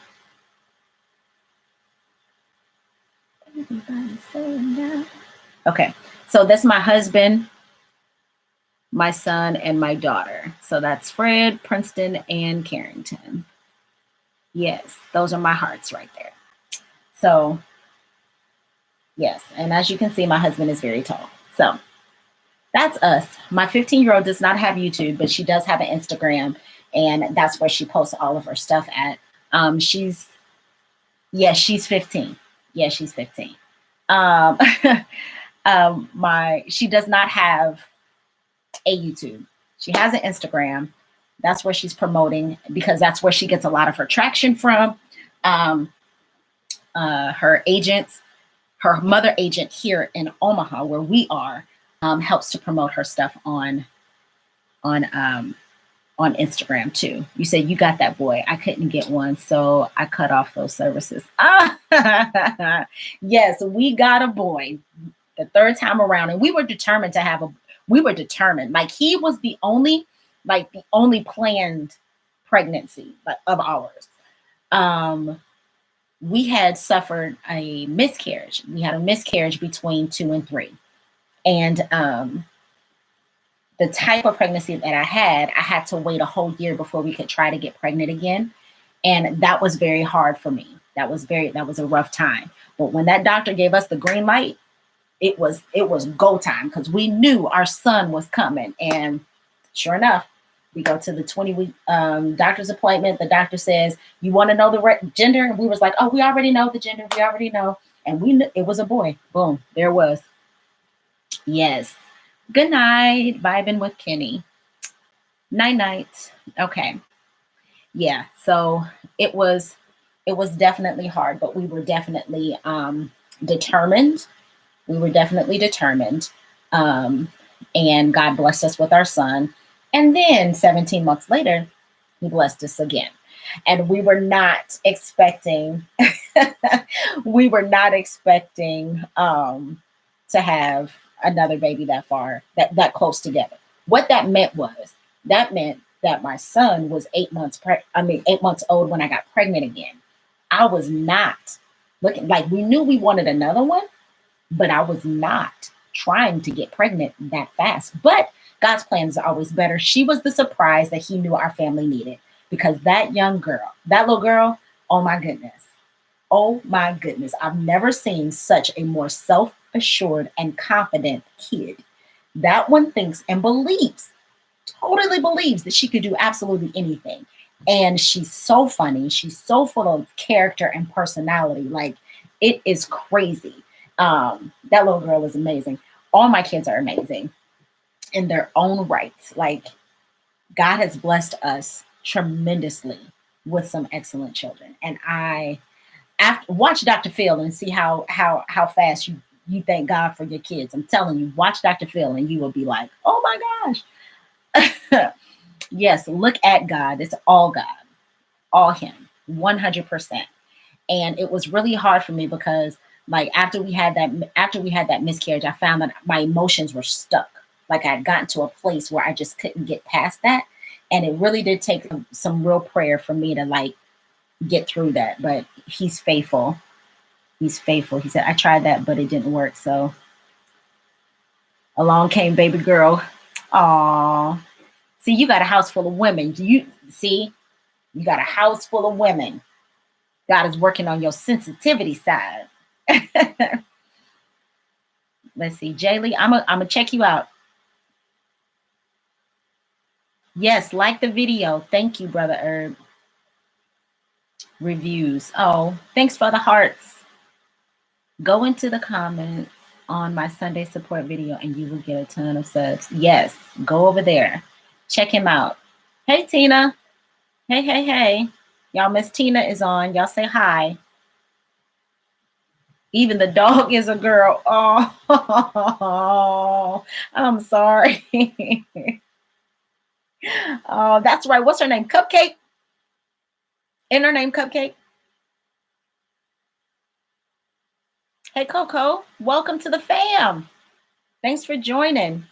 Okay, so that's my husband, my son, and my daughter. So that's Fred, Princeton, and Carrington. Yes, those are my hearts right there. So yes, and as you can see, my husband is very tall. So that's us. My 15-year-old does not have YouTube, but she does have an Instagram, and that's where she posts all of her stuff at. She's 15. Yeah, she's 15. She does not have a YouTube. She has an Instagram. That's where she's promoting, because that's where she gets a lot of her traction from. Her agents, her mother agent here in Omaha, where we are, helps to promote her stuff on Instagram too. You said you got that, boy. I couldn't get one, so I cut off those services. Yes, we got a boy the third time around, and we were determined to have like he was the only planned pregnancy of ours. We had suffered a miscarriage. We had a miscarriage between 2 and 3. And the type of pregnancy that I had to wait a whole year before we could try to get pregnant again. And that was very hard for me. That was a rough time. But when that doctor gave us the green light, it was go time, because we knew our son was coming. And sure enough, we go to the 20-week doctor's appointment. The doctor says, "You want to know the gender?" And we was like, "Oh, we already know the gender. We already know." And we knew it was a boy. Boom, there it was. Yes. Good night. Vibing with Kenny. Night. Okay. Yeah. So it was definitely hard, but we were definitely determined. And God blessed us with our son. And then 17 months later, he blessed us again. And we were not expecting, to have another baby that far, that close together. What that meant that my son was 8 months old when I got pregnant again. I was not looking, like, we knew we wanted another one, but I was not trying to get pregnant that fast. But God's plans are always better. She was the surprise that he knew our family needed, because that little girl, oh my goodness. I've never seen such a more self-assured and confident kid. That one thinks and totally believes that she could do absolutely anything. And she's so funny. She's so full of character and personality. Like, it is crazy. That little girl is amazing. All my kids are amazing in their own rights. Like, God has blessed us tremendously with some excellent children. And I watch Dr. Phil and see how fast you thank God for your kids. I'm telling you, watch Dr. Phil and you will be like, oh my gosh. Yes, look at God. It's all God, all Him, 100%. And it was really hard for me because, like, after we had that miscarriage, I found that my emotions were stuck. Like, I had gotten to a place where I just couldn't get past that. And it really did take some real prayer for me to, like, get through that. But He's faithful. He's faithful. He said, I tried that, but it didn't work. So along came baby girl. Aw. See, you got a house full of women. You got a house full of women. God is working on your sensitivity side. Let's see. Jaylee, I'm gonna check you out. Yes, like the video. Thank you, Brother Herb. Reviews. Oh, thanks for the hearts. Go into the comments on my Sunday support video and you will get a ton of subs. Yes, go over there. Check him out. Hey, Tina. Hey, hey, hey. Y'all, Miss Tina is on. Y'all say hi. Even the dog is a girl. Oh, I'm sorry. Oh, that's right. What's her name? Cupcake? Isn't her name Cupcake? Hey, Coco. Welcome to the fam. Thanks for joining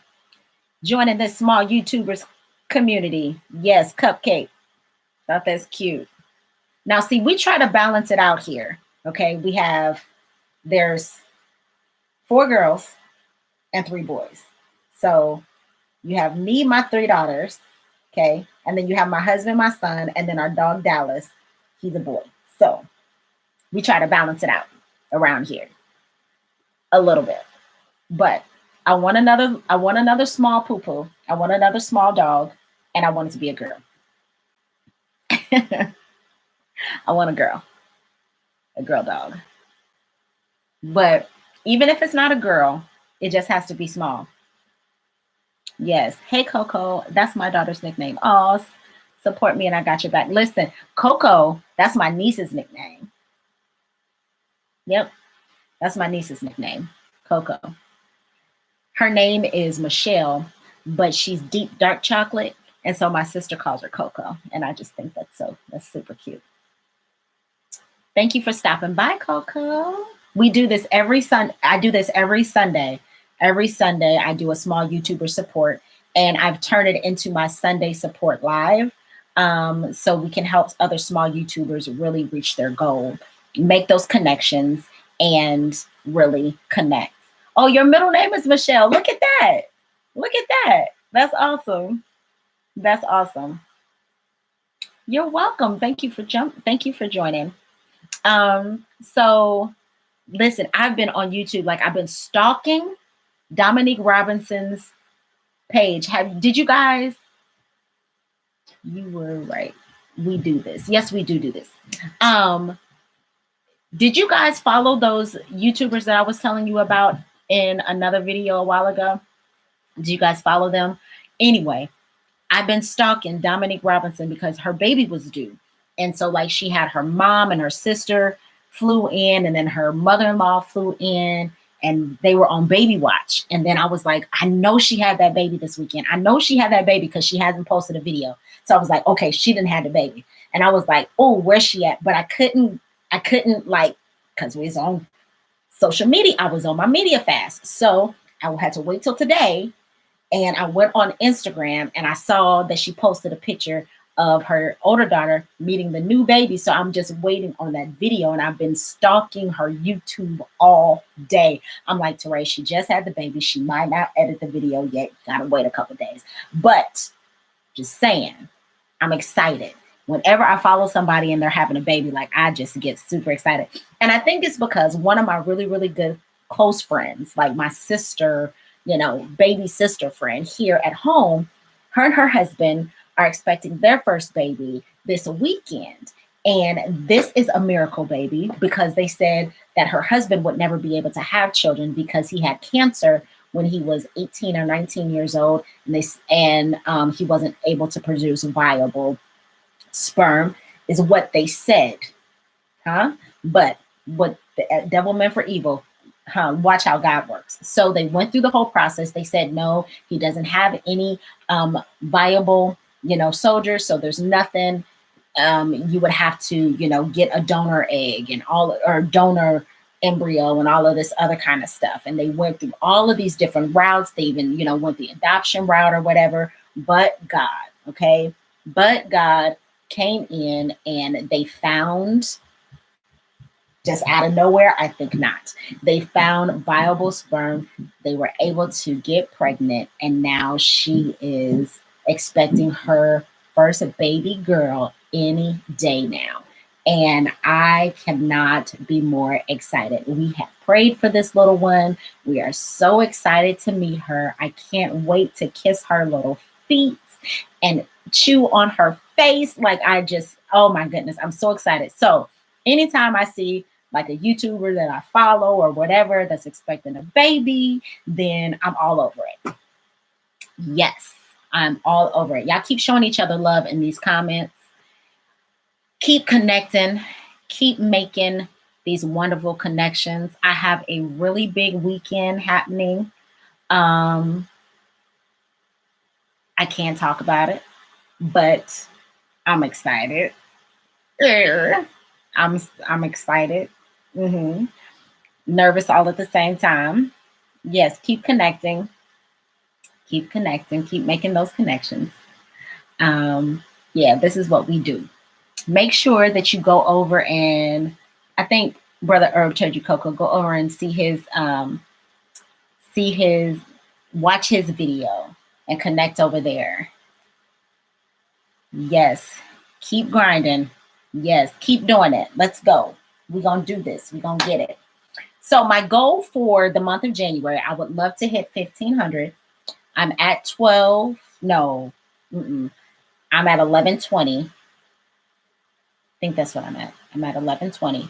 this small YouTubers community. Yes, Cupcake. Thought that's cute. Now, see, we try to balance it out here. Okay, there's 4 girls and 3 boys. So you have me, my 3 daughters, okay? And then you have my husband, my son, and then our dog Dallas. He's a boy. So we try to balance it out around here a little bit. But I want another small poo-poo. I want another small dog, and I want it to be a girl. I want a girl dog. But even if it's not a girl, it just has to be small. Yes. Hey, Coco. That's my daughter's nickname. Oh, support me and I got your back. Listen, Coco, that's my niece's nickname. Yep. That's my niece's nickname, Coco. Her name is Michelle, but she's deep dark chocolate. And so my sister calls her Coco. And I just think that's super cute. Thank you for stopping by, Coco. We do this every Sunday. I do this every Sunday. Every Sunday, I do a small YouTuber support, and I've turned it into my Sunday support live, so we can help other small YouTubers really reach their goal, make those connections, and really connect. Oh, your middle name is Michelle. Look at that. Look at that. That's awesome. That's awesome. You're welcome. Thank you for joining. So listen, I've been on YouTube, like I've been stalking Dominique Robinson's page. Did you guys? You were right. We do this. Yes, we do this. Did you guys follow those YouTubers that I was telling you about in another video a while ago? Did you guys follow them? Anyway, I've been stalking Dominique Robinson because her baby was due. And so, like, she had her mom and her sister flew in, and then her mother-in-law flew in, and they were on baby watch. And then I was like, I know she had that baby this weekend. I know she had that baby because she hasn't posted a video. So I was like, okay, she didn't have the baby. And I was like, oh, where's she at? But I couldn't like, because we was on social media. I was on my media fast. So I had to wait till today. And I went on Instagram and I saw that she posted a picture of her older daughter meeting the new baby. So I'm just waiting on that video, and I've been stalking her YouTube all day. I'm like, TaRae, she just had the baby. She might not edit the video yet. Gotta wait a couple days. But just saying, I'm excited. Whenever I follow somebody and they're having a baby, like, I just get super excited. And I think it's because one of my really, really good close friends, like my sister, baby sister friend here at home, her and her husband are expecting their first baby this weekend. And this is a miracle baby because they said that her husband would never be able to have children because he had cancer when he was 18 or 19 years old, and he wasn't able to produce viable sperm, is what they said, huh? But what the devil meant for evil, huh? Watch how God works. So they went through the whole process. They said no, he doesn't have any viable, soldiers. So there's nothing. You would have to, get a donor egg and or donor embryo and all of this other kind of stuff. And they went through all of these different routes. They even, went the adoption route or whatever. But God, okay, but God came in and they found, just out of nowhere, I think not. They found viable sperm. They were able to get pregnant, and now she is expecting her first baby girl any day now. And I cannot be more excited. We have prayed for this little one. We are so excited to meet her. I can't wait to kiss her little feet and chew on her face. Oh my goodness, I'm so excited. So anytime I see like a YouTuber that I follow or whatever that's expecting a baby, then I'm all over it. Yes, I'm all over it. Y'all keep showing each other love in these comments. Keep connecting. Keep making these wonderful connections. I have a really big weekend happening. I can't talk about it, but I'm excited. I'm excited. Nervous all at the same time. Yes, keep connecting. Keep connecting. Keep making those connections. Yeah, this is what we do. Make sure that you go over and, I think Brother Herb told you, Coco, go over and watch his video and connect over there. Yes, keep grinding. Yes, keep doing it. Let's go. We're going to do this. We're going to get it. So my goal for the month of January, I would love to hit 1,500. I'm at 12. No, I'm at 1120. I think that's what I'm at. I'm at 1120.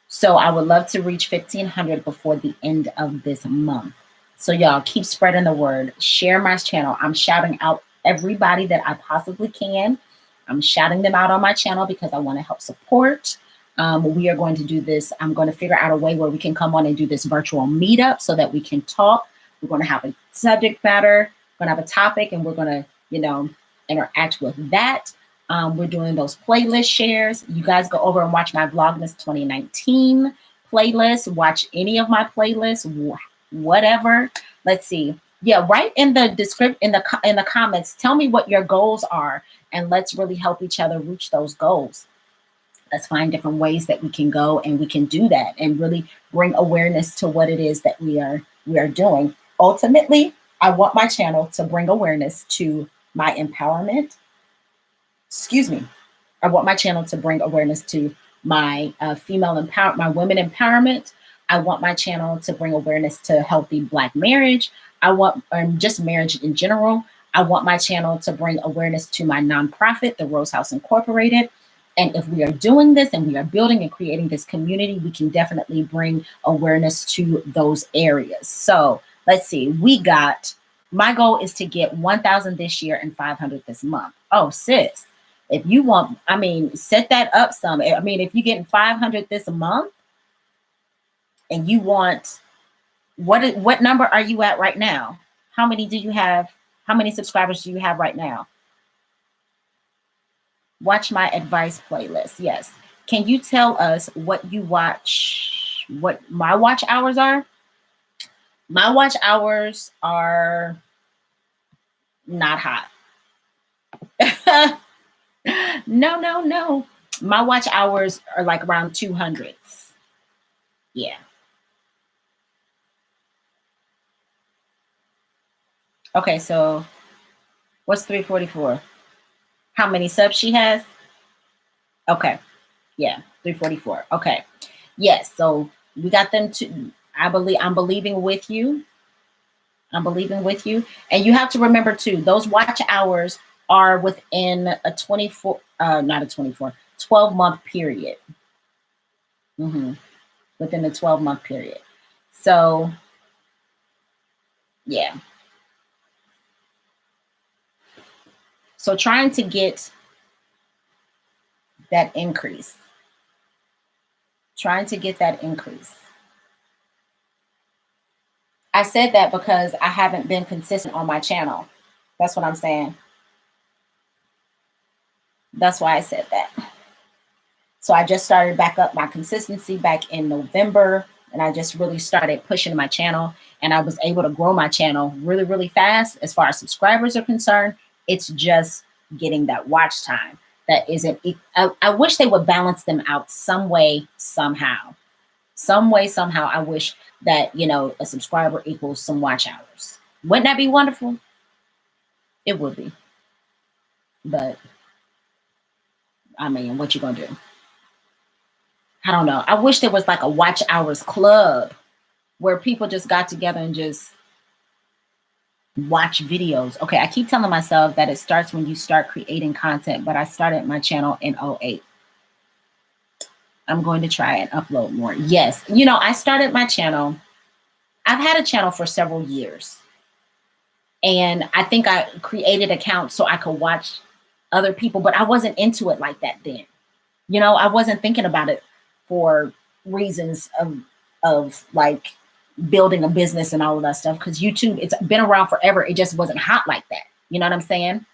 So I would love to reach 1,500 before the end of this month. So y'all keep spreading the word. Share my channel. I'm shouting out everybody that I possibly can. I'm shouting them out on my channel because I want to help support. We are going to do this. I'm going to figure out a way where we can come on and do this virtual meetup so that we can talk. We're going to have a subject matter. We're going to have a topic, and we're going to, interact with that. We're doing those playlist shares. You guys go over and watch my Vlogmas 2019 playlist. Watch any of my playlists, whatever. Let's see. Yeah, write in the description, in the comments. Tell me what your goals are, and let's really help each other reach those goals. Let's find different ways that we can go and we can do that and really bring awareness to what it is that we are doing. Ultimately, I want my channel to bring awareness to my empowerment. Excuse me. I want my channel to bring awareness to my my women empowerment. I want my channel to bring awareness to healthy Black marriage. Just marriage in general. I want my channel to bring awareness to my nonprofit, the Rose House Incorporated. And if we are doing this and we are building and creating this community, we can definitely bring awareness to those areas. So let's see. My goal is to get 1,000 this year and 500 this month. Oh, sis. If you want, set that up some. If you're getting 500 this month and you want, what number are you at right now? How many do you have? How many subscribers do you have right now? Watch my advice playlist. Yes. Can you tell us what you watch, what my watch hours are? My watch hours are not hot. No. My watch hours are like around 200s. Yeah. Okay, so what's 344? How many subs she has? Okay. Yeah, 344. Okay. Yes, so we got them to, I'm believing with you. I'm believing with you. And you have to remember too, those watch hours are within a 24, not a 24. 12-month period. Within the 12-month period. So, yeah. So trying to get that increase. Trying to get that increase. I said that because I haven't been consistent on my channel. That's what I'm saying. That's why I said that. So I just started back up my consistency back in November, and I just really started pushing my channel, and I was able to grow my channel really, really fast. As far as subscribers are concerned, it's just getting that watch time. That isn't, I wish they would balance them out some way, somehow. Some way, somehow, I wish that, you know, a subscriber equals some watch hours. Wouldn't that be wonderful? It would be. But, I mean, what you gonna do? I don't know. I wish there was like a watch hours club where people just got together and just watch videos. Okay, I keep telling myself that it starts when you start creating content, but I started my channel in 2008. I'm going to try and upload more. Yes, you know, I started my channel. I've had a channel for several years. And I think I created accounts so I could watch other people, but I wasn't into it like that then. You know, I wasn't thinking about it for reasons of like building a business and all of that stuff, because YouTube, it's been around forever. It just wasn't hot like that. You know what I'm saying?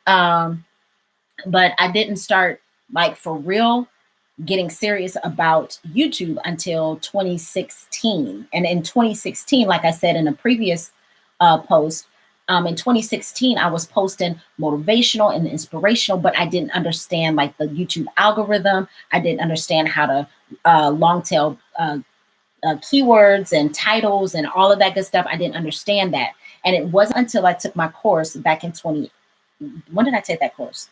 But I didn't start like for real getting serious about YouTube until 2016. And in 2016, like I said in a previous post, in 2016, I was posting motivational and inspirational, but I didn't understand like the YouTube algorithm. I didn't understand how to long tail keywords and titles and all of that good stuff. I didn't understand that. And it wasn't until I took my course back in when did I take that course?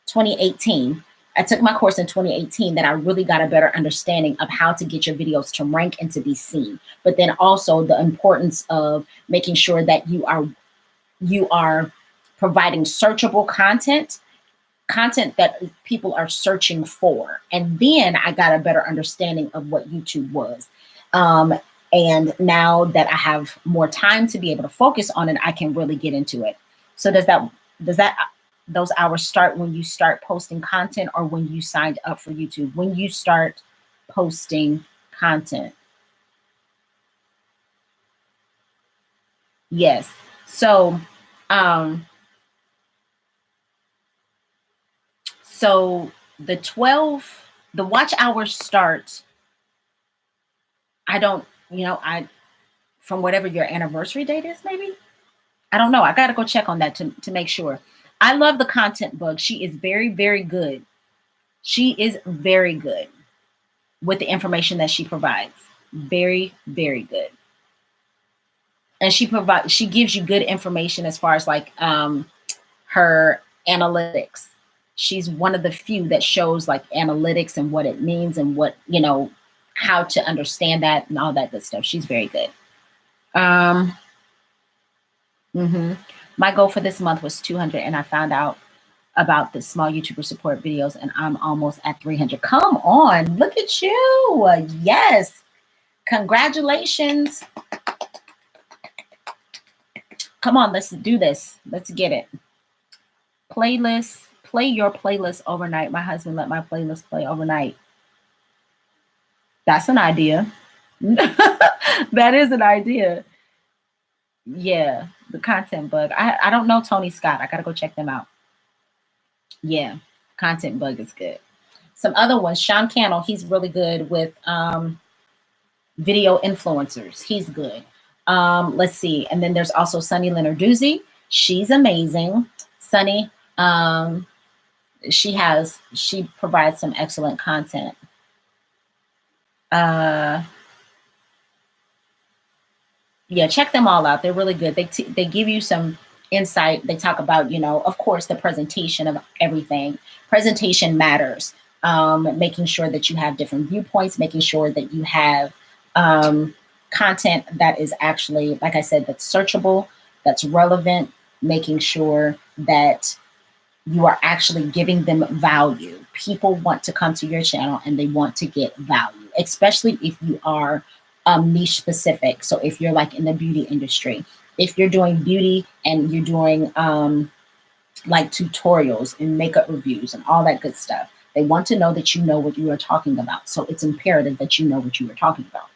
2018. I took my course in 2018 that I really got a better understanding of how to get your videos to rank and to be seen. But then also the importance of making sure that you are providing searchable content that people are searching for. And then I got a better understanding of what YouTube was. And now that I have more time to be able to focus on it, I can really get into it. So does those hours start when you start posting content, or when you signed up for YouTube? When you start posting content? Yes. So, so the watch hours start. I don't, from whatever your anniversary date is, maybe. I don't know. I got to go check on that to make sure. I love the content bug. She is very, very good. She is very good with the information that she provides. Very, very good. And she gives you good information as far as like her analytics. She's one of the few that shows like analytics and what it means and what, how to understand that and all that good stuff. She's very good. My goal for this month was 200, and I found out about the small YouTuber support videos, and I'm almost at 300. Come on, look at you. Yes. Congratulations. Come on, let's do this. Let's get it. Playlist. Play your playlist overnight. My husband let my playlist play overnight. That's an idea. That is an idea. Yeah, the content bug. I don't know Tony Scott. I got to go check them out. Yeah, content bug is good. Some other ones, Sean Cannell, he's really good with video influencers. He's good. Let's see. And then there's also Sunny Lenarduzzi. She's amazing. Sunny, she provides some excellent content. Yeah, check them all out. They're really good. They give you some insight. They talk about, of course, the presentation of everything. Presentation matters. Making sure that you have different viewpoints, making sure that you have content that is actually, like I said, that's searchable, that's relevant, making sure that you are actually giving them value. People want to come to your channel and they want to get value, especially if you are niche specific. So if you're like in the beauty industry, if you're doing beauty and you're doing like tutorials and makeup reviews and all that good stuff, they want to know that you know what you are talking about. So it's imperative that you know what you are talking about,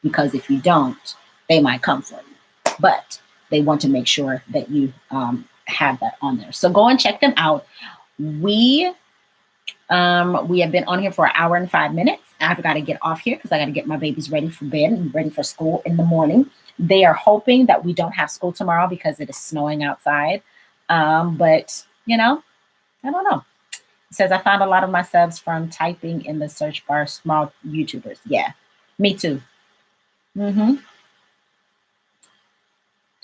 because if you don't, they might come for you. But they want to make sure that you have that on there. So go and check them out. We have been on here for 1 hour and 5 minutes. I've got to get off here because I got to get my babies ready for bed and ready for school in the morning. They are hoping that we don't have school tomorrow because it is snowing outside. But you know, I don't know. It says I found a lot of my subs from typing in the search bar small YouTubers. Yeah, me too.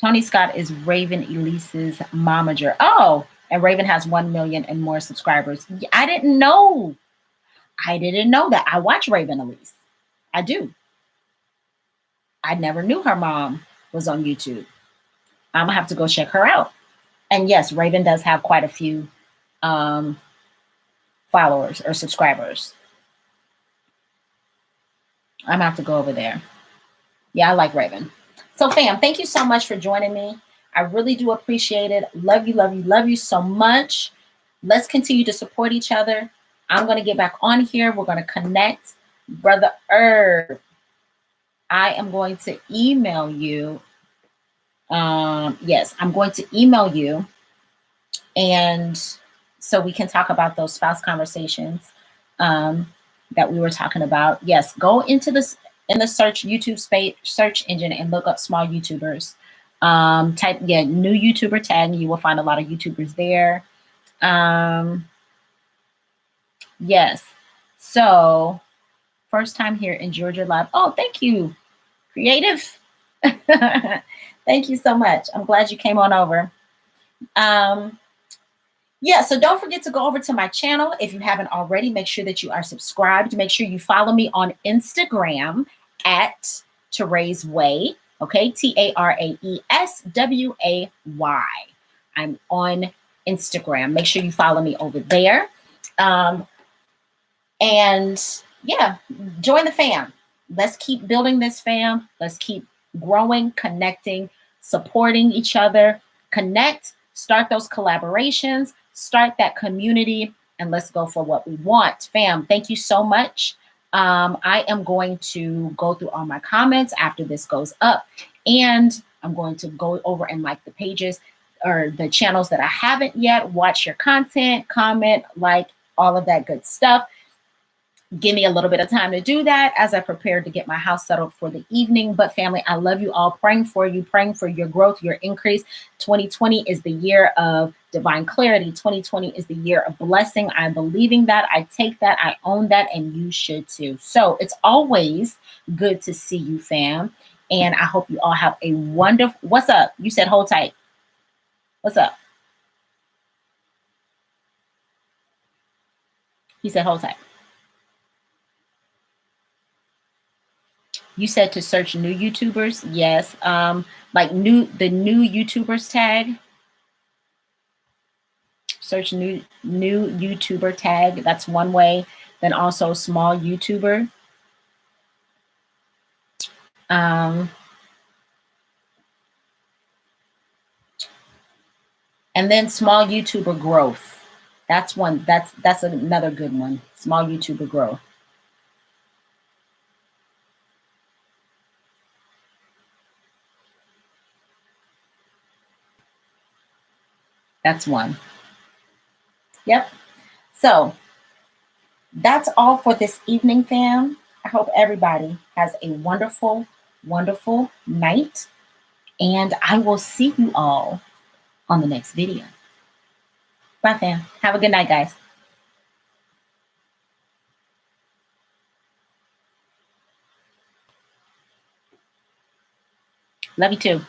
Tony Scott is Raven Elise's momager. Oh, and Raven has 1 million and more subscribers. I didn't know. I didn't know that. I watch Raven Elise. I do. I never knew her mom was on YouTube. I'm gonna have to go check her out. And yes, Raven does have quite a few followers or subscribers. I'm gonna have to go over there. Yeah, I like Raven. So fam, thank you so much for joining me. I really do appreciate it. Love you, love you, love you so much. Let's continue to support each other. I'm going to get back on here. We're going to connect. Brother Herb, I am going to email you. Yes, I'm going to email you. And so we can talk about those spouse conversations that we were talking about. Yes, go into this in the YouTube space search engine and look up small YouTubers. Type new YouTuber tag, and you will find a lot of YouTubers there. Yes. So first time here in Georgia live. Oh, thank you, Creative. Thank you so much. I'm glad you came on over. Yeah, so don't forget to go over to my channel. If you haven't already, make sure that you are subscribed. Make sure you follow me on Instagram at TaRae's Way. Okay, TaRaeSWAY. I'm on Instagram. Make sure you follow me over there. And yeah, join the fam. Let's keep building this fam. Let's keep growing, connecting, supporting each other. Connect, start those collaborations, start that community, and let's go for what we want. Fam, thank you so much. I am going to go through all my comments after this goes up, and I'm going to go over and like the pages or the channels that I haven't yet. Watch your content, comment, like, all of that good stuff. Give me a little bit of time to do that as I prepare to get my house settled for the evening. But family, I love you all. Praying for you, praying for your growth, your increase. 2020 is the year of divine clarity. 2020 is the year of blessing. I'm believing that. I take that. I own that. And you should too. So it's always good to see you, fam. And I hope you all have a wonderful, what's up? You said hold tight. What's up? He said hold tight. You said to search new YouTubers. Yes. Like the new YouTubers tag. Search new YouTuber tag. That's one way. Then also small YouTuber. And then small YouTuber growth. That's one. That's another good one. Small YouTuber growth. That's one. Yep. So that's all for this evening, fam. I hope everybody has a wonderful, wonderful night. And I will see you all on the next video. Bye, fam. Have a good night, guys. Love you too.